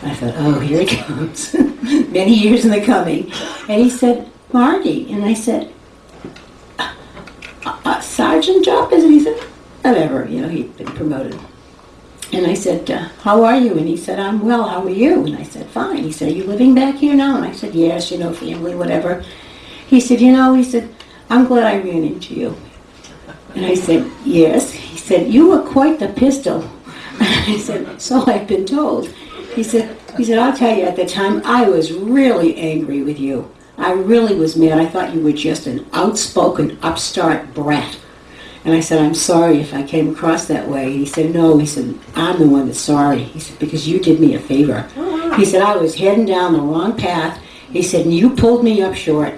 I thought, oh, here he comes. Many years in the coming. And he said, Margy. And I said, Sergeant Job, isn't he? He said, whatever, he'd been promoted. And I said, how are you? And he said, I'm well, how are you? And I said, fine. He said, are you living back here now? And I said, yes, family, whatever. He said, I'm glad I ran into you. And I said, yes. He said, you were quite the pistol. I said, so I've been told. He said, I'll tell you, at the time, I was really angry with you. I really was mad. I thought you were just an outspoken, upstart brat. And I said, I'm sorry if I came across that way. He said, no. He said, I'm the one that's sorry. He said, because you did me a favor. He said, I was heading down the wrong path. He said, and you pulled me up short.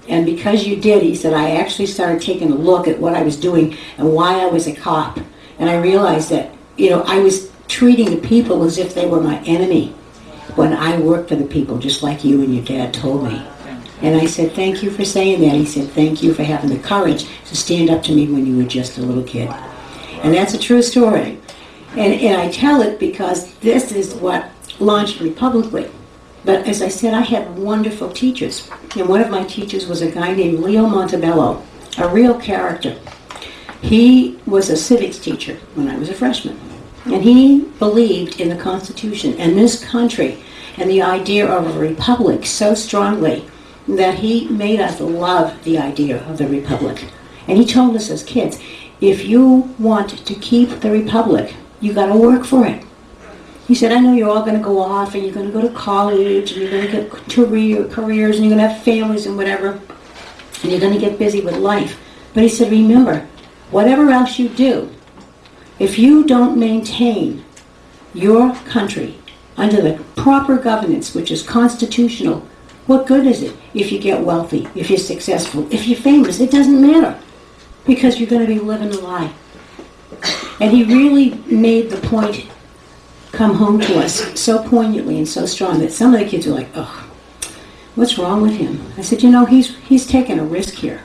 And because you did, he said, I actually started taking a look at what I was doing and why I was a cop. And I realized that, I was treating the people as if they were my enemy when I worked for the people, just like you and your dad told me. And I said, thank you for saying that. He said, thank you for having the courage to stand up to me when you were just a little kid. And that's a true story. And I tell it because this is what launched me publicly. But as I said, I had wonderful teachers. And one of my teachers was a guy named Leo Montebello, a real character. He was a civics teacher when I was a freshman. And he believed in the Constitution and this country and the idea of a republic so strongly that he made us love the idea of the republic. And he told us as kids, if you want to keep the republic, you got to work for it. He said, I know you're all going to go off and you're going to go to college and you're going to get careers and you're going to have families and whatever, and you're going to get busy with life. But he said, remember, whatever else you do, if you don't maintain your country under the proper governance, which is constitutional, what good is it if you get wealthy, if you're successful, if you're famous? It doesn't matter, because you're going to be living a lie. And he really made the point come home to us so poignantly and so strong that some of the kids were like, oh, what's wrong with him? I said, he's taking a risk here.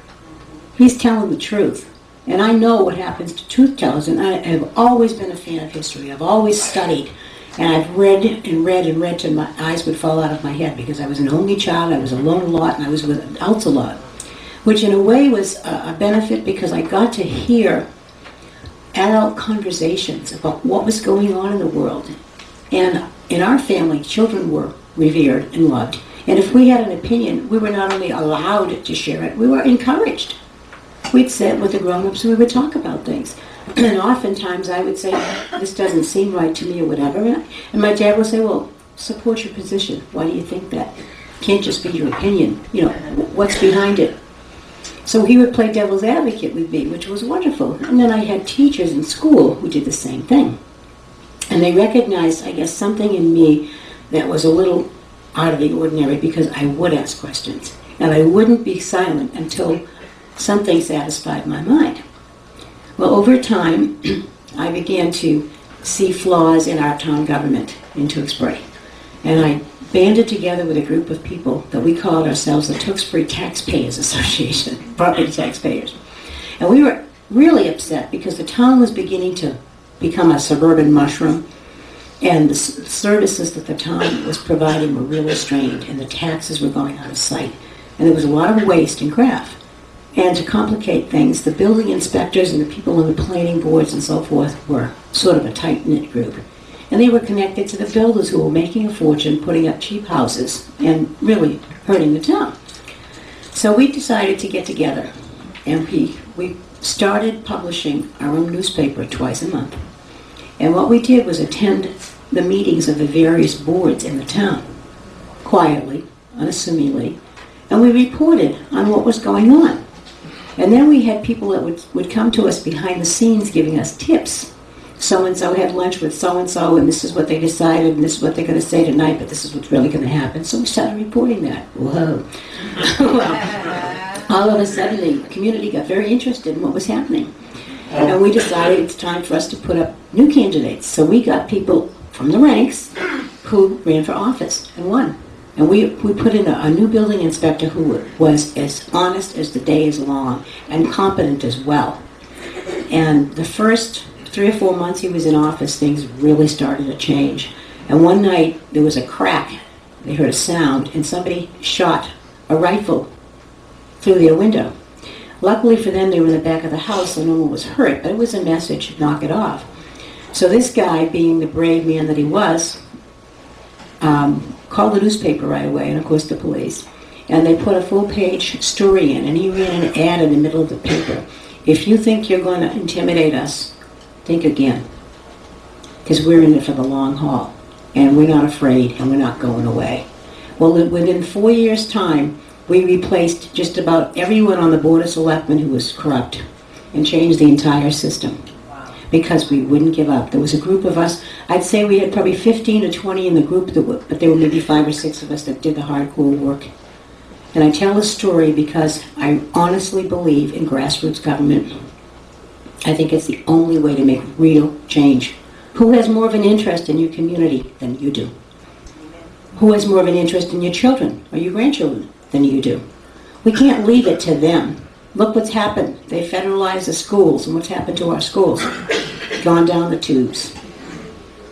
He's telling the truth. And I know what happens to truth tellers, and I have always been a fan of history. I've always studied, and I've read and read and read till my eyes would fall out of my head, because I was an only child, I was alone a lot, and I was with adults a lot, which in a way was a benefit, because I got to hear adult conversations about what was going on in the world. And in our family, children were revered and loved. And if we had an opinion, we were not only allowed to share it, we were encouraged. We'd sit with the grown-ups and we would talk about things. And oftentimes I would say, this doesn't seem right to me or whatever. And my dad would say, well, support your position. Why do you think that? It can't just be your opinion. You know, what's behind it? So he would play devil's advocate with me, which was wonderful. And then I had teachers in school who did the same thing. And they recognized, I guess, something in me that was a little out of the ordinary, because I would ask questions. And I wouldn't be silent until something satisfied my mind. Well, over time, I began to see flaws in our town government in Tewksbury. And I banded together with a group of people that we called ourselves the Tewksbury Taxpayers Association, property taxpayers. And we were really upset because the town was beginning to become a suburban mushroom, and the services that the town was providing were really strained, and the taxes were going out of sight. And there was a lot of waste and graft. And to complicate things, the building inspectors and the people on the planning boards and so forth were sort of a tight-knit group. And they were connected to the builders who were making a fortune putting up cheap houses and really hurting the town. So we decided to get together, and we started publishing our own newspaper twice a month. And what we did was attend the meetings of the various boards in the town, quietly, unassumingly, and we reported on what was going on. And then we had people that would come to us behind the scenes giving us tips. So-and-so had lunch with so-and-so, and this is what they decided, and this is what they're going to say tonight, but this is what's really going to happen. So we started reporting that. Whoa. Well, all of a sudden, the community got very interested in what was happening. And we decided it's time for us to put up new candidates. So we got people from the ranks who ran for office and won. And we put in a new building inspector who was as honest as the day is long and competent as well. And the first 3 or 4 months he was in office, things really started to change. And one night there was a crack. They heard a sound, and somebody shot a rifle through their window. Luckily for them, they were in the back of the house, so no one was hurt, but it was a message, knock it off. So this guy, being the brave man that he was, called the newspaper right away, and of course the police. And they put a full-page story in, and he ran an ad in the middle of the paper. If you think you're going to intimidate us, think again, because we're in it for the long haul, and we're not afraid, and we're not going away. Well, within 4 years' time, we replaced just about everyone on the Board of Selectmen who was corrupt and changed the entire system. Wow. Because we wouldn't give up. There was a group of us, I'd say we had probably 15 or 20 in the group, but there were maybe 5 or 6 of us that did the hardcore work. And I tell this story because I honestly believe in grassroots government. I think it's the only way to make real change. Who has more of an interest in your community than you do? Who has more of an interest in your children or your grandchildren than you do? We can't leave it to them. Look what's happened. They federalized the schools, and what's happened to our schools? Gone down the tubes.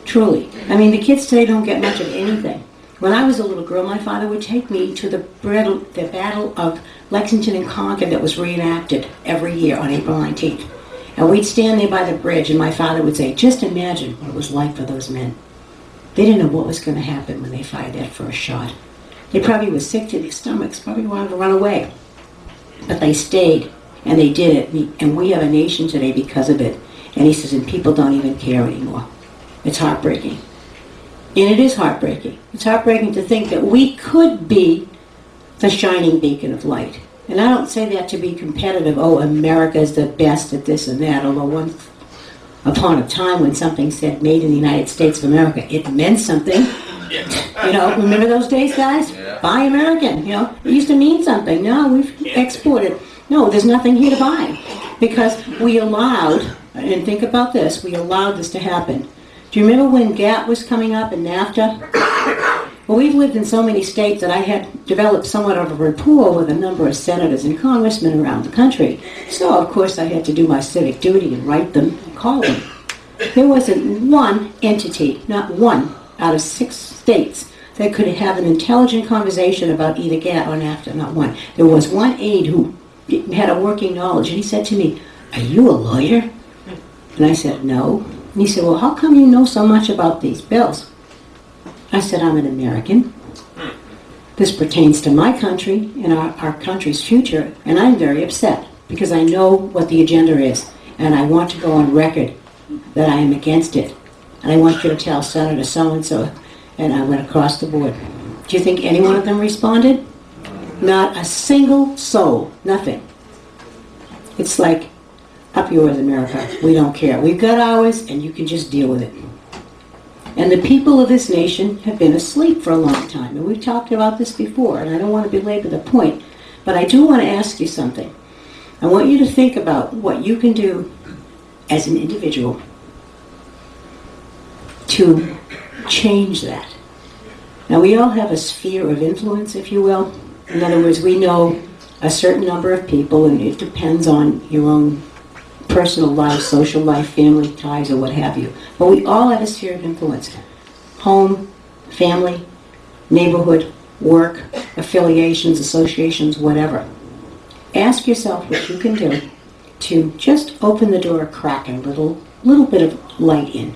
Truly. I mean, the kids today don't get much of anything. When I was a little girl, my father would take me to the Battle of Lexington and Concord that was reenacted every year on April 19th. And we'd stand there by the bridge, and my father would say, just imagine what it was like for those men. They didn't know what was going to happen when they fired that first shot. They probably were sick to their stomachs, probably wanted to run away. But they stayed, And they did it, and we have a nation today because of it. And he says, and people don't even care anymore. It's heartbreaking. And it is heartbreaking. It's heartbreaking to think that we could be the shining beacon of light. And I don't say that to be competitive. Oh, America is the best at this and that. Although once upon a time when something said made in the United States of America, it meant something. You know, remember those days, guys? Yeah. Buy American, you know. It used to mean something. Now we've exported. No, there's nothing here to buy. Because we allowed, and think about this, we allowed this to happen. Do you remember when GATT was coming up and NAFTA? Well, we've lived in so many states that I had developed somewhat of a rapport with a number of senators and congressmen around the country. So, of course, I had to do my civic duty and write them and call them. There wasn't one entity, not one, out of 6 states that could have an intelligent conversation about either GATT or NAFTA, not one. There was one aide who had a working knowledge, and he said to me, "Are you a lawyer?" And I said, "No." And he said, "Well, how come you know so much about these bills?" I said, "I'm an American. This pertains to my country and our country's future, and I'm very upset because I know what the agenda is, and I want to go on record that I am against it. And I want you to tell Senator so-and-so," and I went across the board. Do you think any one of them responded? Not a single soul. Nothing. It's like, up yours, America. We don't care. We've got ours, and you can just deal with it. And the people of this nation have been asleep for a long time. And we've talked about this before, and I don't want to belabor the point, but I do want to ask you something. I want you to think about what you can do as an individual to change that. Now, we all have a sphere of influence, if you will. In other words, we know a certain number of people, and it depends on your own personal life, social life, family ties, or what have you. But we all have a sphere of influence. Home, family, neighborhood, work, affiliations, associations, whatever. Ask yourself what you can do to just open the door a crack and a little bit of light in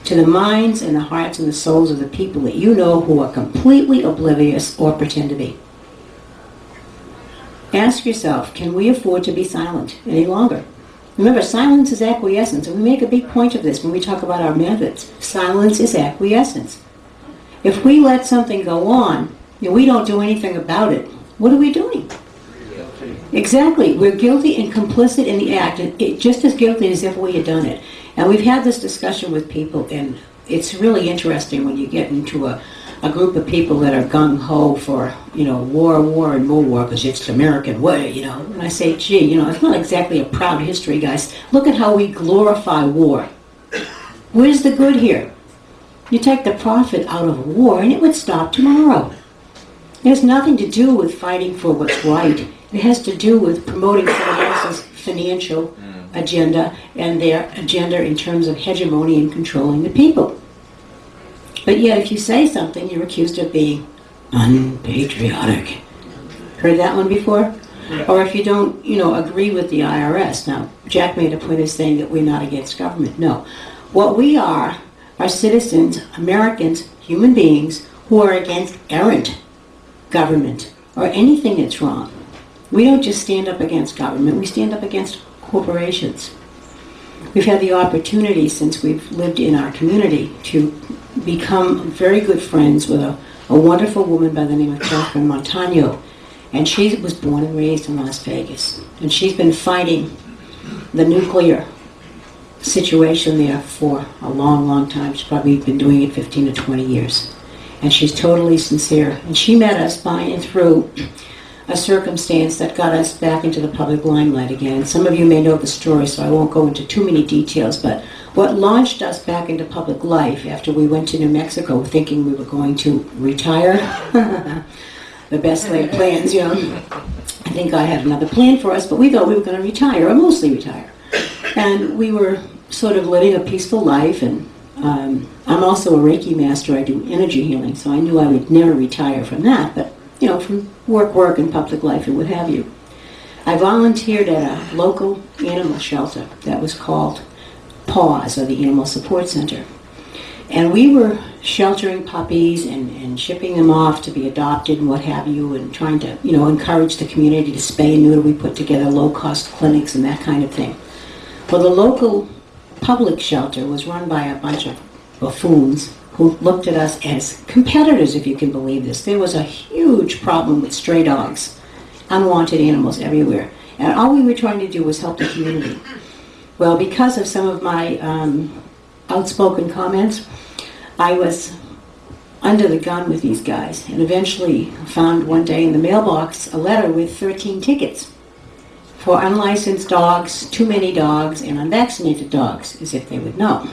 to the minds and the hearts and the souls of the people that you know who are completely oblivious or pretend to be. Ask yourself, can we afford to be silent any longer? Remember, silence is acquiescence, and we make a big point of this when we talk about our methods. Silence is acquiescence. If we let something go on and we don't do anything about it, what are we doing? Exactly. We're guilty and complicit in the act, and just as guilty as if we had done it. And we've had this discussion with people, and it's really interesting when you get into a group of people that are gung-ho for, war, and more war, because it's the American way, And I say, gee, it's not exactly a proud history, guys. Look at how we glorify war. Where's the good here? You take the profit out of a war, and it would stop tomorrow. It has nothing to do with fighting for what's right. It has to do with promoting someone else's financial agenda and their agenda in terms of hegemony and controlling the people. But yet, if you say something, you're accused of being unpatriotic. Heard that one before? Or if you don't, agree with the IRS. Now, Jack made a point of saying that we're not against government. No. What we are citizens, Americans, human beings, who are against errant government or anything that's wrong. We don't just stand up against government, we stand up against corporations. We've had the opportunity, since we've lived in our community, to become very good friends with a wonderful woman by the name of Catherine Montano. And she was born and raised in Las Vegas. And she's been fighting the nuclear situation there for a long, long time. She's probably been doing it 15 to 20 years. And she's totally sincere. And she met us by and through a circumstance that got us back into the public limelight again. Some of you may know the story, so I won't go into too many details, but what launched us back into public life after we went to New Mexico thinking we were going to retire, the best laid plans, I think God had another plan for us, but we thought we were going to retire, or mostly retire. And we were sort of living a peaceful life, and I'm also a Reiki master. I do energy healing, so I knew I would never retire from that, but from work, and public life, and what have you. I volunteered at a local animal shelter that was called PAWS, or the Animal Support Center. And we were sheltering puppies and shipping them off to be adopted and what have you, and trying to, encourage the community to spay and neuter. We put together low-cost clinics and that kind of thing. Well, the local public shelter was run by a bunch of buffoons who looked at us as competitors, if you can believe this. There was a huge problem with stray dogs, unwanted animals everywhere. And all we were trying to do was help the community. Well, because of some of my outspoken comments, I was under the gun with these guys, and eventually found one day in the mailbox a letter with 13 tickets for unlicensed dogs, too many dogs, and unvaccinated dogs, as if they would know.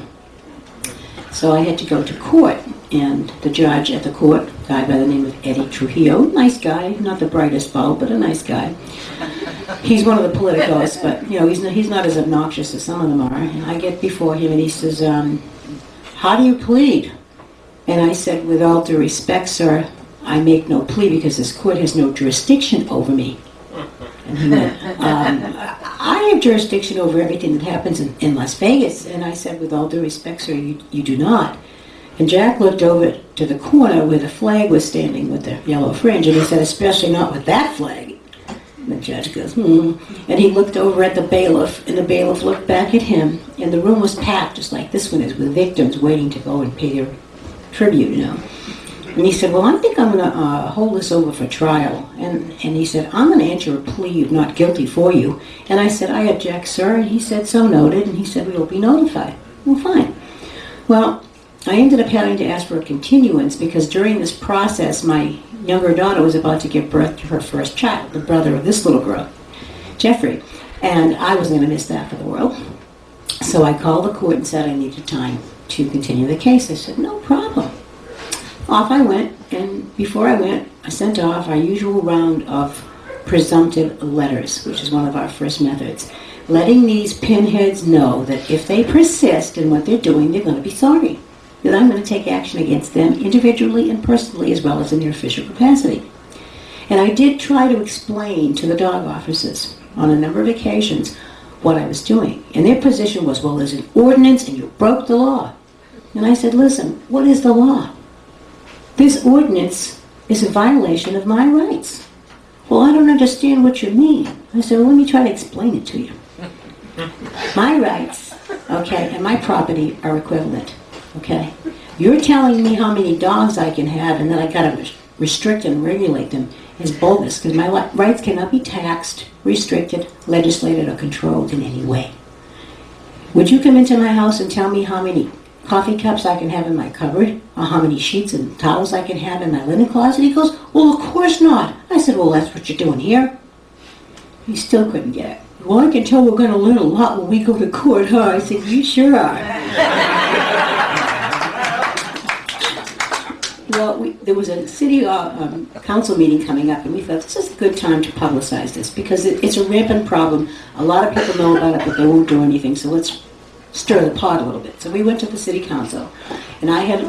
So I had to go to court, and the judge at the court, a guy by the name of Eddie Trujillo, nice guy, not the brightest bulb, but a nice guy. He's one of the politicos, but he's not as obnoxious as some of them are. And I get before him, and he says, "How do you plead?" And I said, "With all due respect, sir, I make no plea because this court has no jurisdiction over me." And he went, "I have jurisdiction over everything that happens in Las Vegas." And I said, "With all due respect, sir, you do not." And Jack looked over to the corner where the flag was standing with the yellow fringe, and he said, "Especially not with that flag." And the judge goes, And he looked over at the bailiff, and the bailiff looked back at him, and the room was packed, just like this one is, with victims waiting to go and pay their tribute, And he said, "Well, I think I'm going to hold this over for trial." And he said, "I'm going to enter a plea of not guilty for you." And I said, "I object, sir." And he said, "So noted." And he said, "We will be notified." Well, fine. Well, I ended up having to ask for a continuance because during this process, my younger daughter was about to give birth to her first child, the brother of this little girl, Jeffrey. And I wasn't going to miss that for the world. So I called the court and said I needed time to continue the case. They said, "No problem." Off I went, and before I went, I sent off our usual round of presumptive letters, which is one of our first methods, letting these pinheads know that if they persist in what they're doing, they're going to be sorry, that I'm going to take action against them individually and personally as well as in their official capacity. And I did try to explain to the dog officers on a number of occasions what I was doing. And their position was, "Well, there's an ordinance and you broke the law." And I said, "Listen, what is the law? This ordinance is a violation of my rights." "Well, I don't understand what you mean." I said, "Well, let me try to explain it to you. My rights, and my property are equivalent, You're telling me how many dogs I can have and then I got to restrict and regulate them is bogus because my rights cannot be taxed, restricted, legislated, or controlled in any way. Would you come into my house and tell me how many coffee cups I can have in my cupboard, or how many sheets and towels I can have in my linen closet?" He goes, "Well, of course not." I said, "Well, that's what you're doing here." He still couldn't get it. "Well, I can tell we're going to learn a lot when we go to court, huh?" I said, "You sure are." Well, there was a city council meeting coming up, and we thought this is a good time to publicize this because it's a rampant problem. A lot of people know about it, but they won't do anything, so let's stir the pot a little bit. So we went to the city council, and I had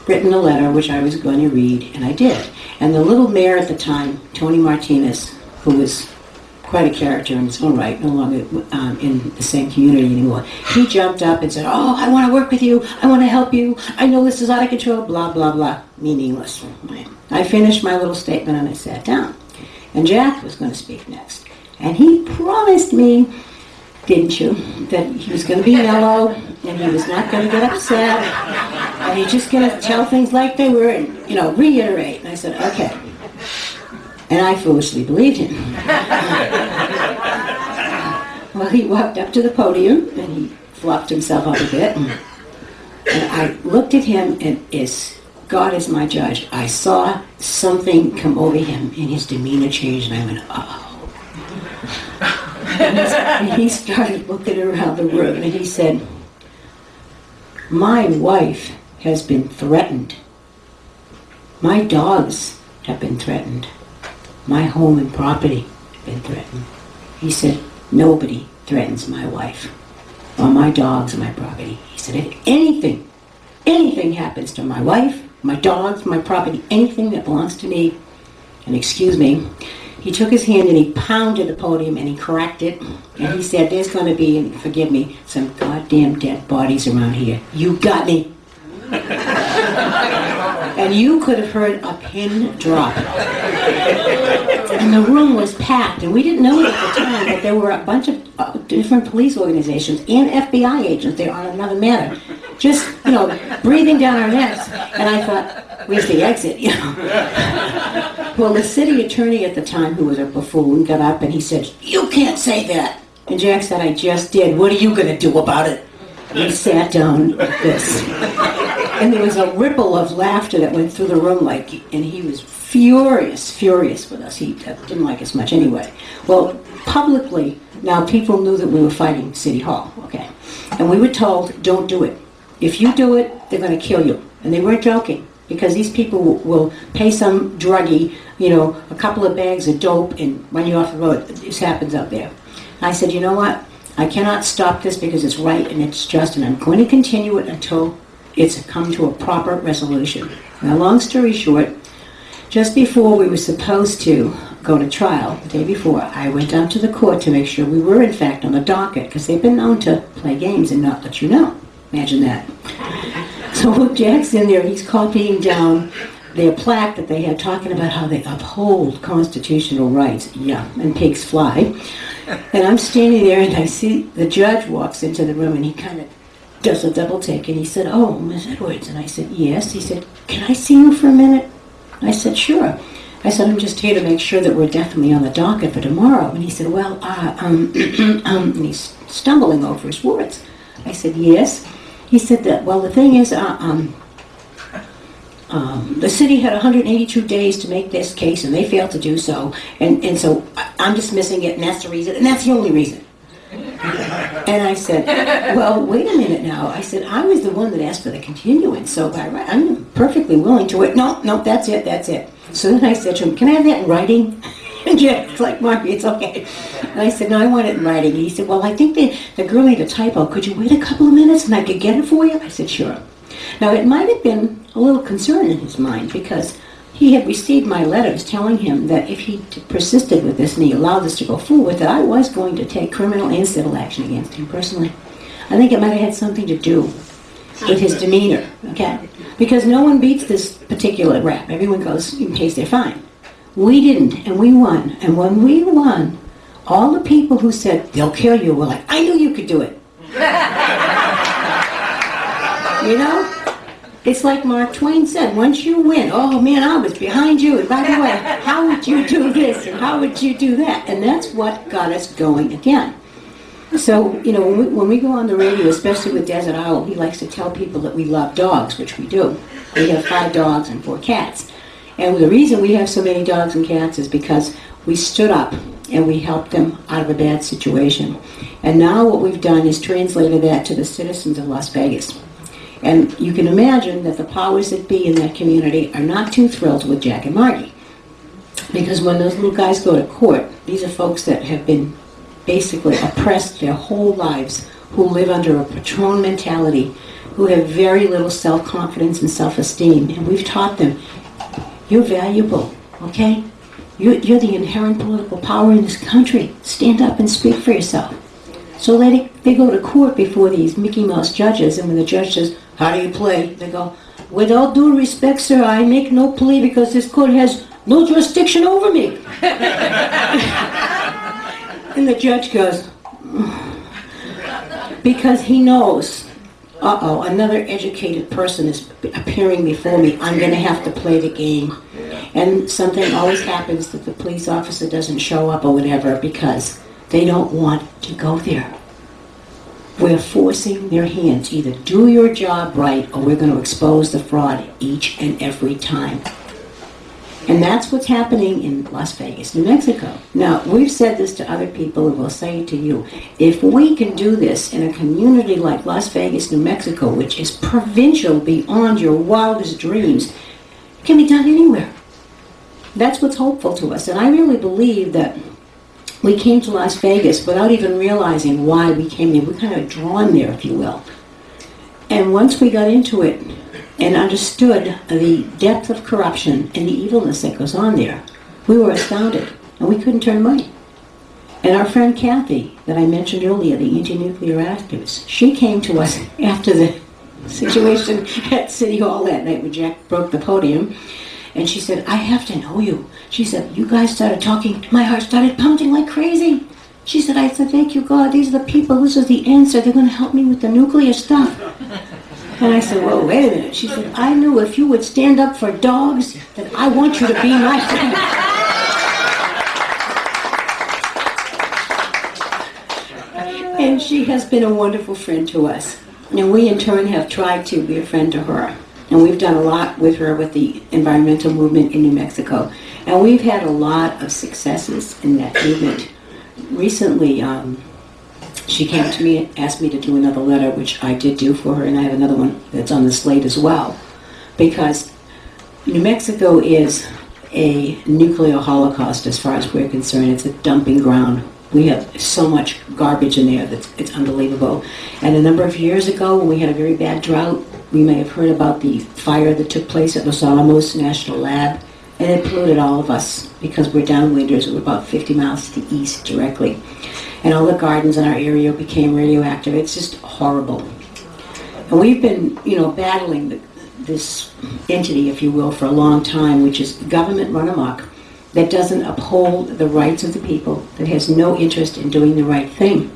written a letter which I was going to read, and I did. And the little mayor at the time, Tony Martinez, who was quite a character in his own right, no longer in the same community anymore, he jumped up and said, "Oh, I want to work with you. I want to help you. I know this is out of control," blah, blah, blah, meaningless. I finished my little statement and I sat down. And Jack was going to speak next. And he promised me, didn't you, that he was going to be mellow and he was not going to get upset and he's just going to tell things like they were and, reiterate. And I said, "Okay." And I foolishly believed him. Well, he walked up to the podium and he fluffed himself up a bit. And I looked at him, and as God is my judge, I saw something come over him and his demeanor changed, and I went, "Uh-oh." And he started looking around the room and he said, "My wife has been threatened. My dogs have been threatened. My home and property have been threatened." He said, "Nobody threatens my wife or my dogs or my property." He said, "If anything happens to my wife, my dogs, my property, anything that belongs to me," and excuse me, he took his hand and he pounded the podium and he cracked it, and he said, "There's going to be, and forgive me, some goddamn dead bodies around here. You got me." And you could have heard a pin drop. And the room was packed, and we didn't know it at the time, but there were a bunch of different police organizations and FBI agents there on another matter, just, breathing down our necks. And I thought, where's the exit, Well, the city attorney at the time, who was a buffoon, got up and he said, "You can't say that." And Jack said, "I just did. What are you going to do about it?" And he sat down like this. And there was a ripple of laughter that went through the room, and he was furious with us. He didn't like us much anyway. Well, publicly, now people knew that we were fighting City Hall, okay? And we were told, don't do it. If you do it, they're going to kill you. And they weren't joking, because these people will pay some druggie, a couple of bags of dope and run you off the road. This happens out there. And I said, you know what? I cannot stop this because it's right and it's just, and I'm going to continue it until it's come to a proper resolution. Now, long story short, just before we were supposed to go to trial, the day before, I went down to the court to make sure we were, in fact, on the docket, because they've been known to play games and not let you know. Imagine that. So Jack's in there, he's copying down their plaque that they had talking about how they uphold constitutional rights. Yeah, and pigs fly. And I'm standing there, and I see the judge walks into the room, and he kind of does a double take, and he said, "Oh, Miss Edwards." And I said, "Yes." He said, "Can I see you for a minute?" I said, "Sure." I said, "I'm just here to make sure that we're definitely on the docket for tomorrow." And he said, "Well, and he's stumbling over his words. I said, "Yes." He said that, "Well, the thing is, the city had 182 days to make this case, and they failed to do so, and so I'm dismissing it, and that's the reason, and that's the only reason." And I said, "Well, wait a minute now." I said, "I was the one that asked for the continuance, so by right, I'm perfectly willing to it." No, that's it. So then I said to him, "Can I have that in writing?" And Jack's like, "Margy, it's okay." And I said, "No, I want it in writing." And he said, "Well, I think the girl made a typo. Could you wait a couple of minutes and I could get it for you?" I said, "Sure." Now, it might have been a little concern in his mind, because he had received my letters telling him that if he persisted with this and he allowed this to go forward, that I was going to take criminal and civil action against him personally. I think it might have had something to do with his demeanor, okay? Because no one beats this particular rap. Everyone goes and pays their fine. We didn't, and we won. And when we won, all the people who said, "They'll kill you," were like, "I knew you could do it." It's like Mark Twain said, once you win, "Oh man, I was behind you, and by the way, how would you do this, and how would you do that?" And that's what got us going again. So, when we go on the radio, especially with Desert Owl, he likes to tell people that we love dogs, which we do. We have 5 dogs and 4 cats. And the reason we have so many dogs and cats is because we stood up and we helped them out of a bad situation. And now what we've done is translated that to the citizens of Las Vegas. And you can imagine that the powers that be in that community are not too thrilled with Jack and Margy. Because when those little guys go to court, these are folks that have been basically oppressed their whole lives, who live under a patron mentality, who have very little self-confidence and self-esteem. And we've taught them, you're valuable, okay? You're the inherent political power in this country. Stand up and speak for yourself. So they go to court before these Mickey Mouse judges, and when the judge says, "How do you play?" they go, "With all due respect, sir, I make no plea because this court has no jurisdiction over me." And the judge goes, because he knows, another educated person is appearing before me. I'm going to have to play the game. And something always happens that the police officer doesn't show up or whatever because they don't want to go there. We're forcing their hands. Either do your job right or we're going to expose the fraud each and every time. And that's what's happening in Las Vegas, New Mexico. Now, we've said this to other people and we'll say it to you. If we can do this in a community like Las Vegas, New Mexico, which is provincial beyond your wildest dreams, it can be done anywhere. That's what's hopeful to us. And I really believe that we came to Las Vegas without even realizing why we came there. We're kind of drawn there, if you will. And once we got into it and understood the depth of corruption and the evilness that goes on there, we were astounded, and we couldn't turn away. And our friend Kathy, that I mentioned earlier, the anti-nuclear activist, she came to us after the situation at City Hall that night when Jack broke the podium. And she said, I have to know you. She said, you guys started talking, my heart started pounding like crazy. She said, I said, thank you, God, these are the people, this is the answer, they're going to help me with the nuclear stuff. And I said, well, wait a minute. She said, I knew if you would stand up for dogs, that I want you to be my friend. And she has been a wonderful friend to us. And we in turn have tried to be a friend to her. And we've done a lot with her with the environmental movement in New Mexico. And we've had a lot of successes in that movement. Recently, she came to me and asked me to do another letter, which I did do for her, and I have another one that's on the slate as well. Because New Mexico is a nuclear holocaust as far as we're concerned. It's a dumping ground. We have so much garbage in there that it's unbelievable. And a number of years ago, when we had a very bad drought, we may have heard about the fire that took place at Los Alamos National Lab, and it polluted all of us because we're downwinders. We're about 50 miles to the east directly. And all the gardens in our area became radioactive. It's just horrible. And we've been, battling this entity, if you will, for a long time, which is government run amok, that doesn't uphold the rights of the people, that has no interest in doing the right thing.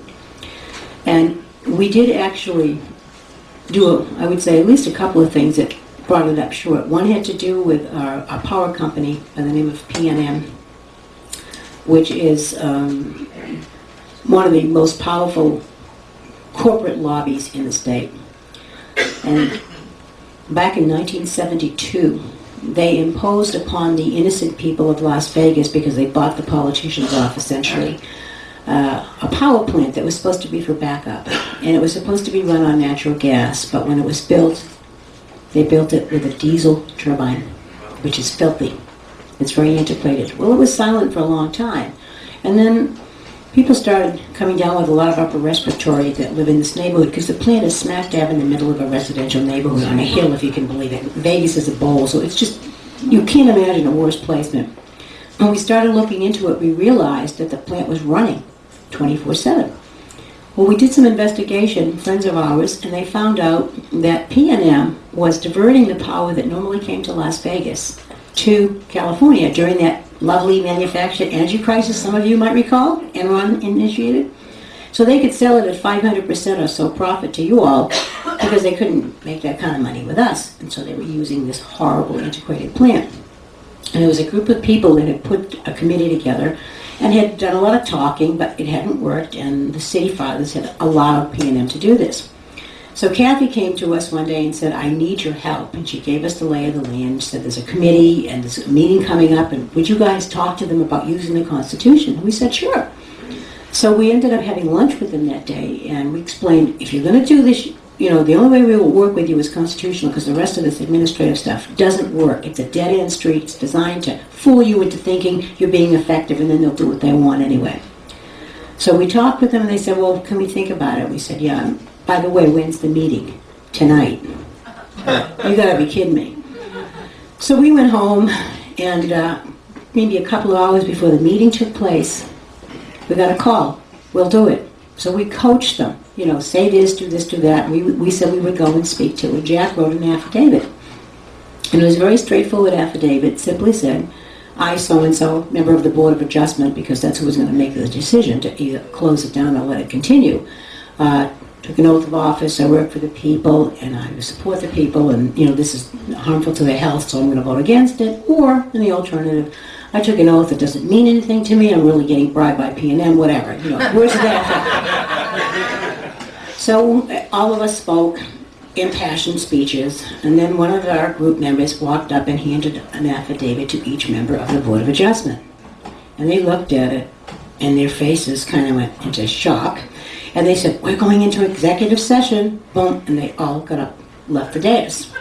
And we did actually do, I would say, at least a couple of things that brought it up short. One had to do with our power company by the name of PNM, which is one of the most powerful corporate lobbies in the state. And back in 1972, they imposed upon the innocent people of Las Vegas, because they bought the politicians off essentially, a power plant that was supposed to be for backup. And it was supposed to be run on natural gas, but when it was built, they built it with a diesel turbine, which is filthy. It's very antiquated. Well, it was silent for a long time. And then people started coming down with a lot of upper respiratory that live in this neighborhood, because the plant is smack dab in the middle of a residential neighborhood on a hill, if you can believe it. Vegas is a bowl, so it's just, you can't imagine a worse placement. When we started looking into it, we realized that the plant was running 24/7. Well, we did some investigation, friends of ours, and they found out that PNM was diverting the power that normally came to Las Vegas to California during that lovely manufactured energy crisis some of you might recall, Enron initiated. So they could sell it at 500% or so profit to you all, because they couldn't make that kind of money with us. And so they were using this horrible antiquated plant. And it was a group of people that had put a committee together and had done a lot of talking, but it hadn't worked, and the city fathers had allowed PNM to do this. So Kathy came to us one day and said, I need your help. And she gave us the lay of the land. She said, there's a committee and there's a meeting coming up, and would you guys talk to them about using the Constitution? And we said, sure. So we ended up having lunch with them that day, and we explained, if you're going to do this, the only way we will work with you is constitutional, because the rest of this administrative stuff doesn't work. It's a dead-end street. It's designed to fool you into thinking you're being effective, and then they'll do what they want anyway. So we talked with them, and they said, well, can we think about it? We said, yeah. By the way, when's the meeting? Tonight. You gotta be kidding me. So we went home, and maybe a couple of hours before the meeting took place, we got a call. We'll do it. So we coached them. Say this, do that. We said we would go and speak to it. Jack wrote an affidavit. And it was a very straightforward affidavit. Simply said, I, so-and-so, member of the Board of Adjustment, because that's who was going to make the decision to either close it down or let it continue, took an oath of office. I work for the people, and I support the people, and this is harmful to their health, so I'm going to vote against it. Or, in the alternative, I took an oath that doesn't mean anything to me. I'm really getting bribed by PNM, whatever. Where's that? So all of us spoke impassioned speeches, and then one of our group members walked up and handed an affidavit to each member of the Board of Adjustment. And they looked at it, and their faces kind of went into shock. And they said, we're going into executive session. Boom. And they all got up, left the dais.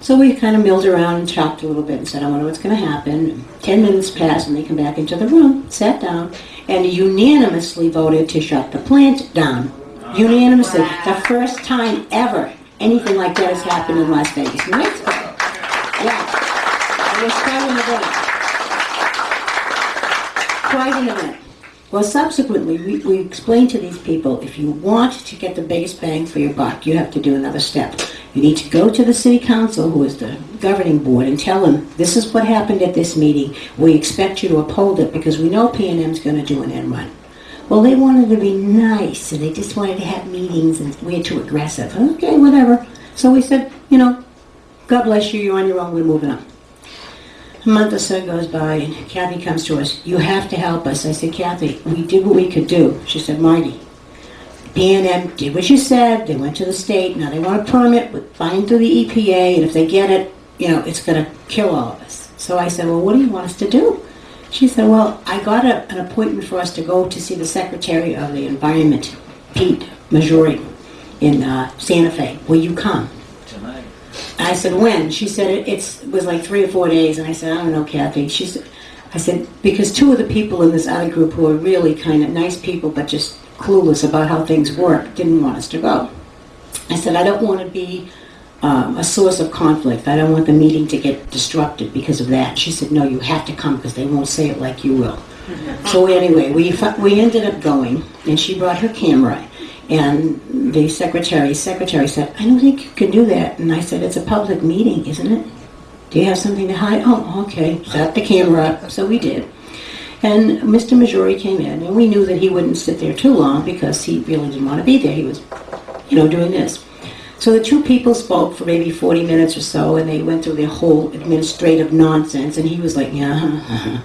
So we kind of milled around and talked a little bit and said, I wonder what's going to happen. 10 minutes passed, and they come back into the room, sat down, and unanimously voted to shut the plant down. Unanimously. The first time ever anything like that has happened in Las Vegas, New Mexico. Yeah. It was quite an event. Quite an event. Well, subsequently, we explained to these people, if you want to get the biggest bang for your buck, you have to do another step. You need to go to the city council, who is the governing board, and tell them, this is what happened at this meeting. We expect you to uphold it because we know P&M's going to do an end run. Well, they wanted to be nice, and they just wanted to have meetings, and we're too aggressive. Okay, whatever. So we said, God bless you, you're on your own, we're moving on. A month or so goes by, and Kathy comes to us. You have to help us. I said, Kathy, we did what we could do. She said, Margy, P&M did what you said. They went to the state. Now they want a permit with flying through the EPA, and if they get it, it's going to kill all of us. So I said, well, what do you want us to do? She said, well, I got an appointment for us to go to see the Secretary of the Environment, Pete Majori, in Santa Fe. Will you come? Tonight. I said, when? She said, it was like 3 or 4 days. And I said, I don't know, Kathy. I said, because 2 of the people in this other group who are really kind of nice people but just clueless about how things work didn't want us to go. I said, I don't want to be a source of conflict. I don't want the meeting to get disrupted because of that. She said, no, you have to come because they won't say it like you will. So anyway, we ended up going, and she brought her camera. And the secretary said, I don't think you can do that. And I said, it's a public meeting, isn't it? Do you have something to hide? Oh, okay. Set the camera up. So we did. And Mr. Majori came in, and we knew that he wouldn't sit there too long because he really didn't want to be there. He was, doing this. So the 2 people spoke for maybe 40 minutes or so, and they went through their whole administrative nonsense, and he was like, yeah.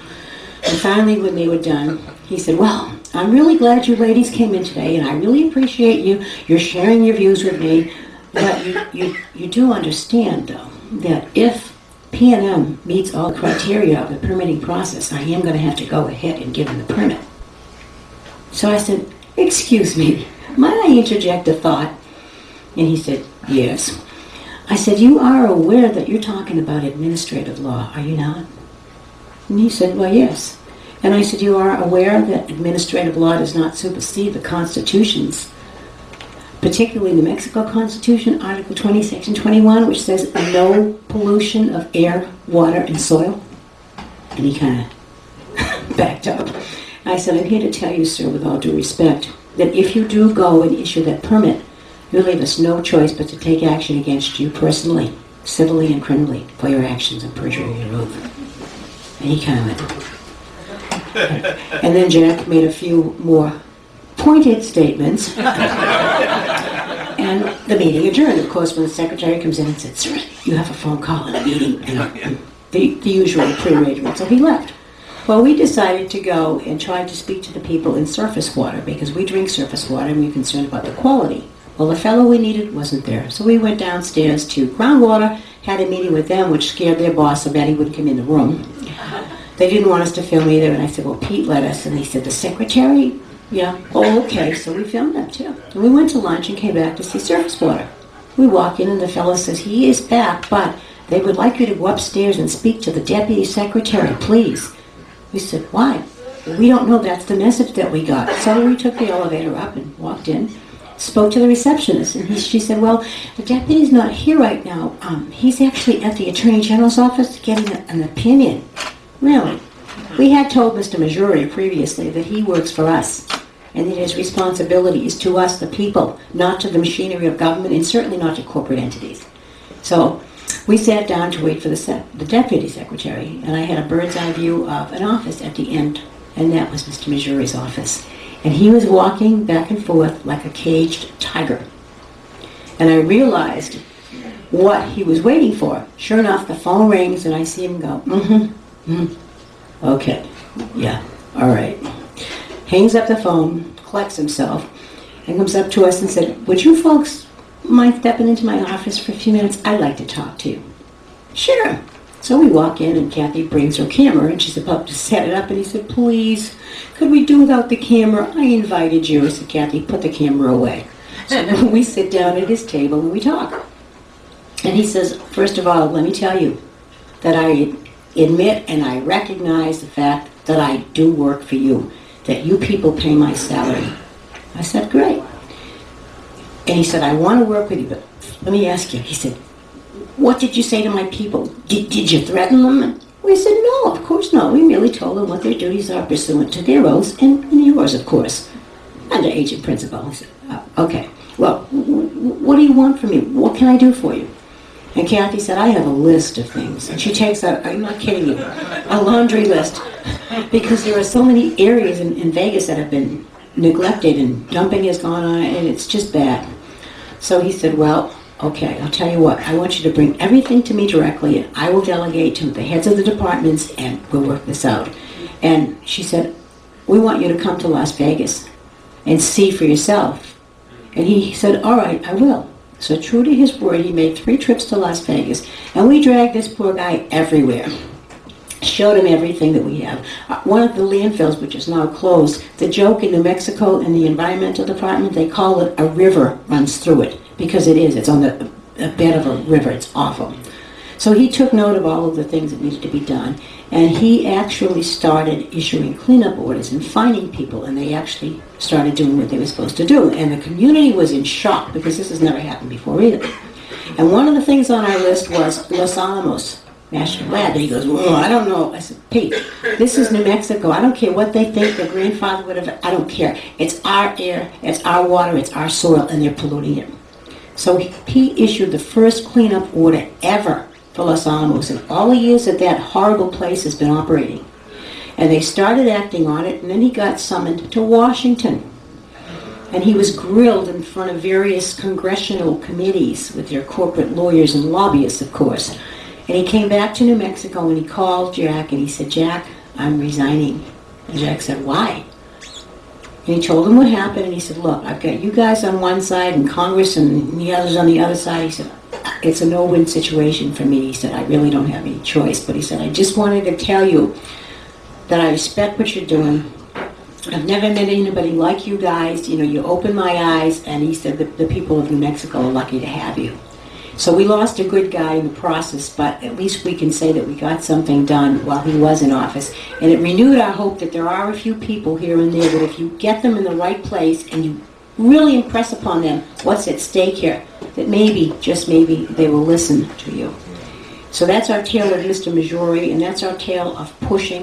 And finally, when they were done, he said, well, I'm really glad you ladies came in today, and I really appreciate you're sharing your views with me. But you do understand, though, that if P&M meets all the criteria of the permitting process, I am going to have to go ahead and give them the permit. So I said, excuse me, might I interject a thought? And he said, yes. I said, you are aware that you're talking about administrative law, are you not? And he said, well, yes. And I said, you are aware that administrative law does not supersede the constitutions, particularly the Mexico Constitution, Article 20, Section 21, which says no pollution of air, water, and soil? And he kind of backed up. I said, I'm here to tell you, sir, with all due respect, that if you do go and issue that permit, you leave us no choice but to take action against you personally, civilly and criminally, for your actions of perjuring your oath. And he kind of went. And then Jack made a few more pointed statements. And the meeting adjourned. Of course, when the secretary comes in and said, sir, you have a phone call in a meeting. The usual pre-arrangement. So he left. Well, we decided to go and try to speak to the people in surface water because we drink surface water and we're concerned about the quality. Well, the fellow we needed wasn't there. So we went downstairs to groundwater, had a meeting with them, which scared their boss so bad he wouldn't come in the room. They didn't want us to film either, and I said, well, Pete let us. And they said, the secretary? Yeah. Oh, okay. So we filmed that, too. And we went to lunch and came back to see surface water. We walk in, and the fellow says, he is back, but they would like you to go upstairs and speak to the deputy secretary, please. We said, why? We don't know. That's the message that we got. So we took the elevator up and walked in, spoke to the receptionist, and she said, well, the deputy's not here right now. He's actually at the Attorney General's office getting an opinion. Really? We had told Mr. Majori previously that he works for us and that his responsibility is to us, the people, not to the machinery of government and certainly not to corporate entities. So we sat down to wait for the deputy secretary, and I had a bird's eye view of an office at the end, and that was Mr. Majori's office. And he was walking back and forth like a caged tiger. And I realized what he was waiting for. Sure enough, the phone rings, and I see him go, okay, yeah, all right. Hangs up the phone, collects himself, and comes up to us and said, would you folks mind stepping into my office for a few minutes? I'd like to talk to you. Sure. So we walk in, and Kathy brings her camera, and she's about to set it up, and he said, please, could we do without the camera? I invited you. I said, Kathy, put the camera away. So we sit down at his table, and we talk. And he says, first of all, let me tell you that I admit and I recognize the fact that I do work for you, that you people pay my salary. I said, great. And he said, I want to work with you, but let me ask you. He said, what did you say to my people? Did you threaten them? We said, no, of course not. We merely told them what their duties are pursuant to their oaths and yours, of course. Under agent principle. I said, okay, well, what do you want from me? What can I do for you? And Kathy said, I have a list of things. And she takes out, I'm not kidding you, a laundry list. Because there are so many areas in Vegas that have been neglected and dumping has gone on, and it's just bad. So he said, well, okay, I'll tell you what. I want you to bring everything to me directly, and I will delegate to the heads of the departments, and we'll work this out. And she said, we want you to come to Las Vegas and see for yourself. And he said, all right, I will. So true to his word, he made 3 trips to Las Vegas, and we dragged this poor guy everywhere. Showed him everything that we have. One of the landfills, which is now closed, the joke in New Mexico in the environmental department, they call it a river runs through it, because it is. It's on the bed of a river. It's awful. So he took note of all of the things that needed to be done, and he actually started issuing cleanup orders and finding people, and they actually started doing what they were supposed to do. And the community was in shock, because this has never happened before either. And one of the things on our list was Los Alamos National Lab. And he goes, well, I don't know. I said, Pete, this is New Mexico. I don't care what they think their grandfather would have. I don't care. It's our air, it's our water, it's our soil, and they're polluting it. So he issued the first cleanup order ever for Los Alamos in all the years that that horrible place has been operating. And they started acting on it, and then he got summoned to Washington. And he was grilled in front of various congressional committees with their corporate lawyers and lobbyists, of course. And he came back to New Mexico, and he called Jack, and he said, Jack, I'm resigning. And Jack said, why? And he told him what happened, and he said, look, I've got you guys on one side and Congress and the others on the other side. He said, it's a no-win situation for me. He said, I really don't have any choice. But he said, I just wanted to tell you that I respect what you're doing. I've never met anybody like you guys. You know, you opened my eyes. And he said, the people of New Mexico are lucky to have you. So we lost a good guy in the process, but at least we can say that we got something done while he was in office. And it renewed our hope that there are a few people here and there that if you get them in the right place and you really impress upon them what's at stake here, that maybe, just maybe, they will listen to you. So that's our tale of Mr. Majori, and that's our tale of pushing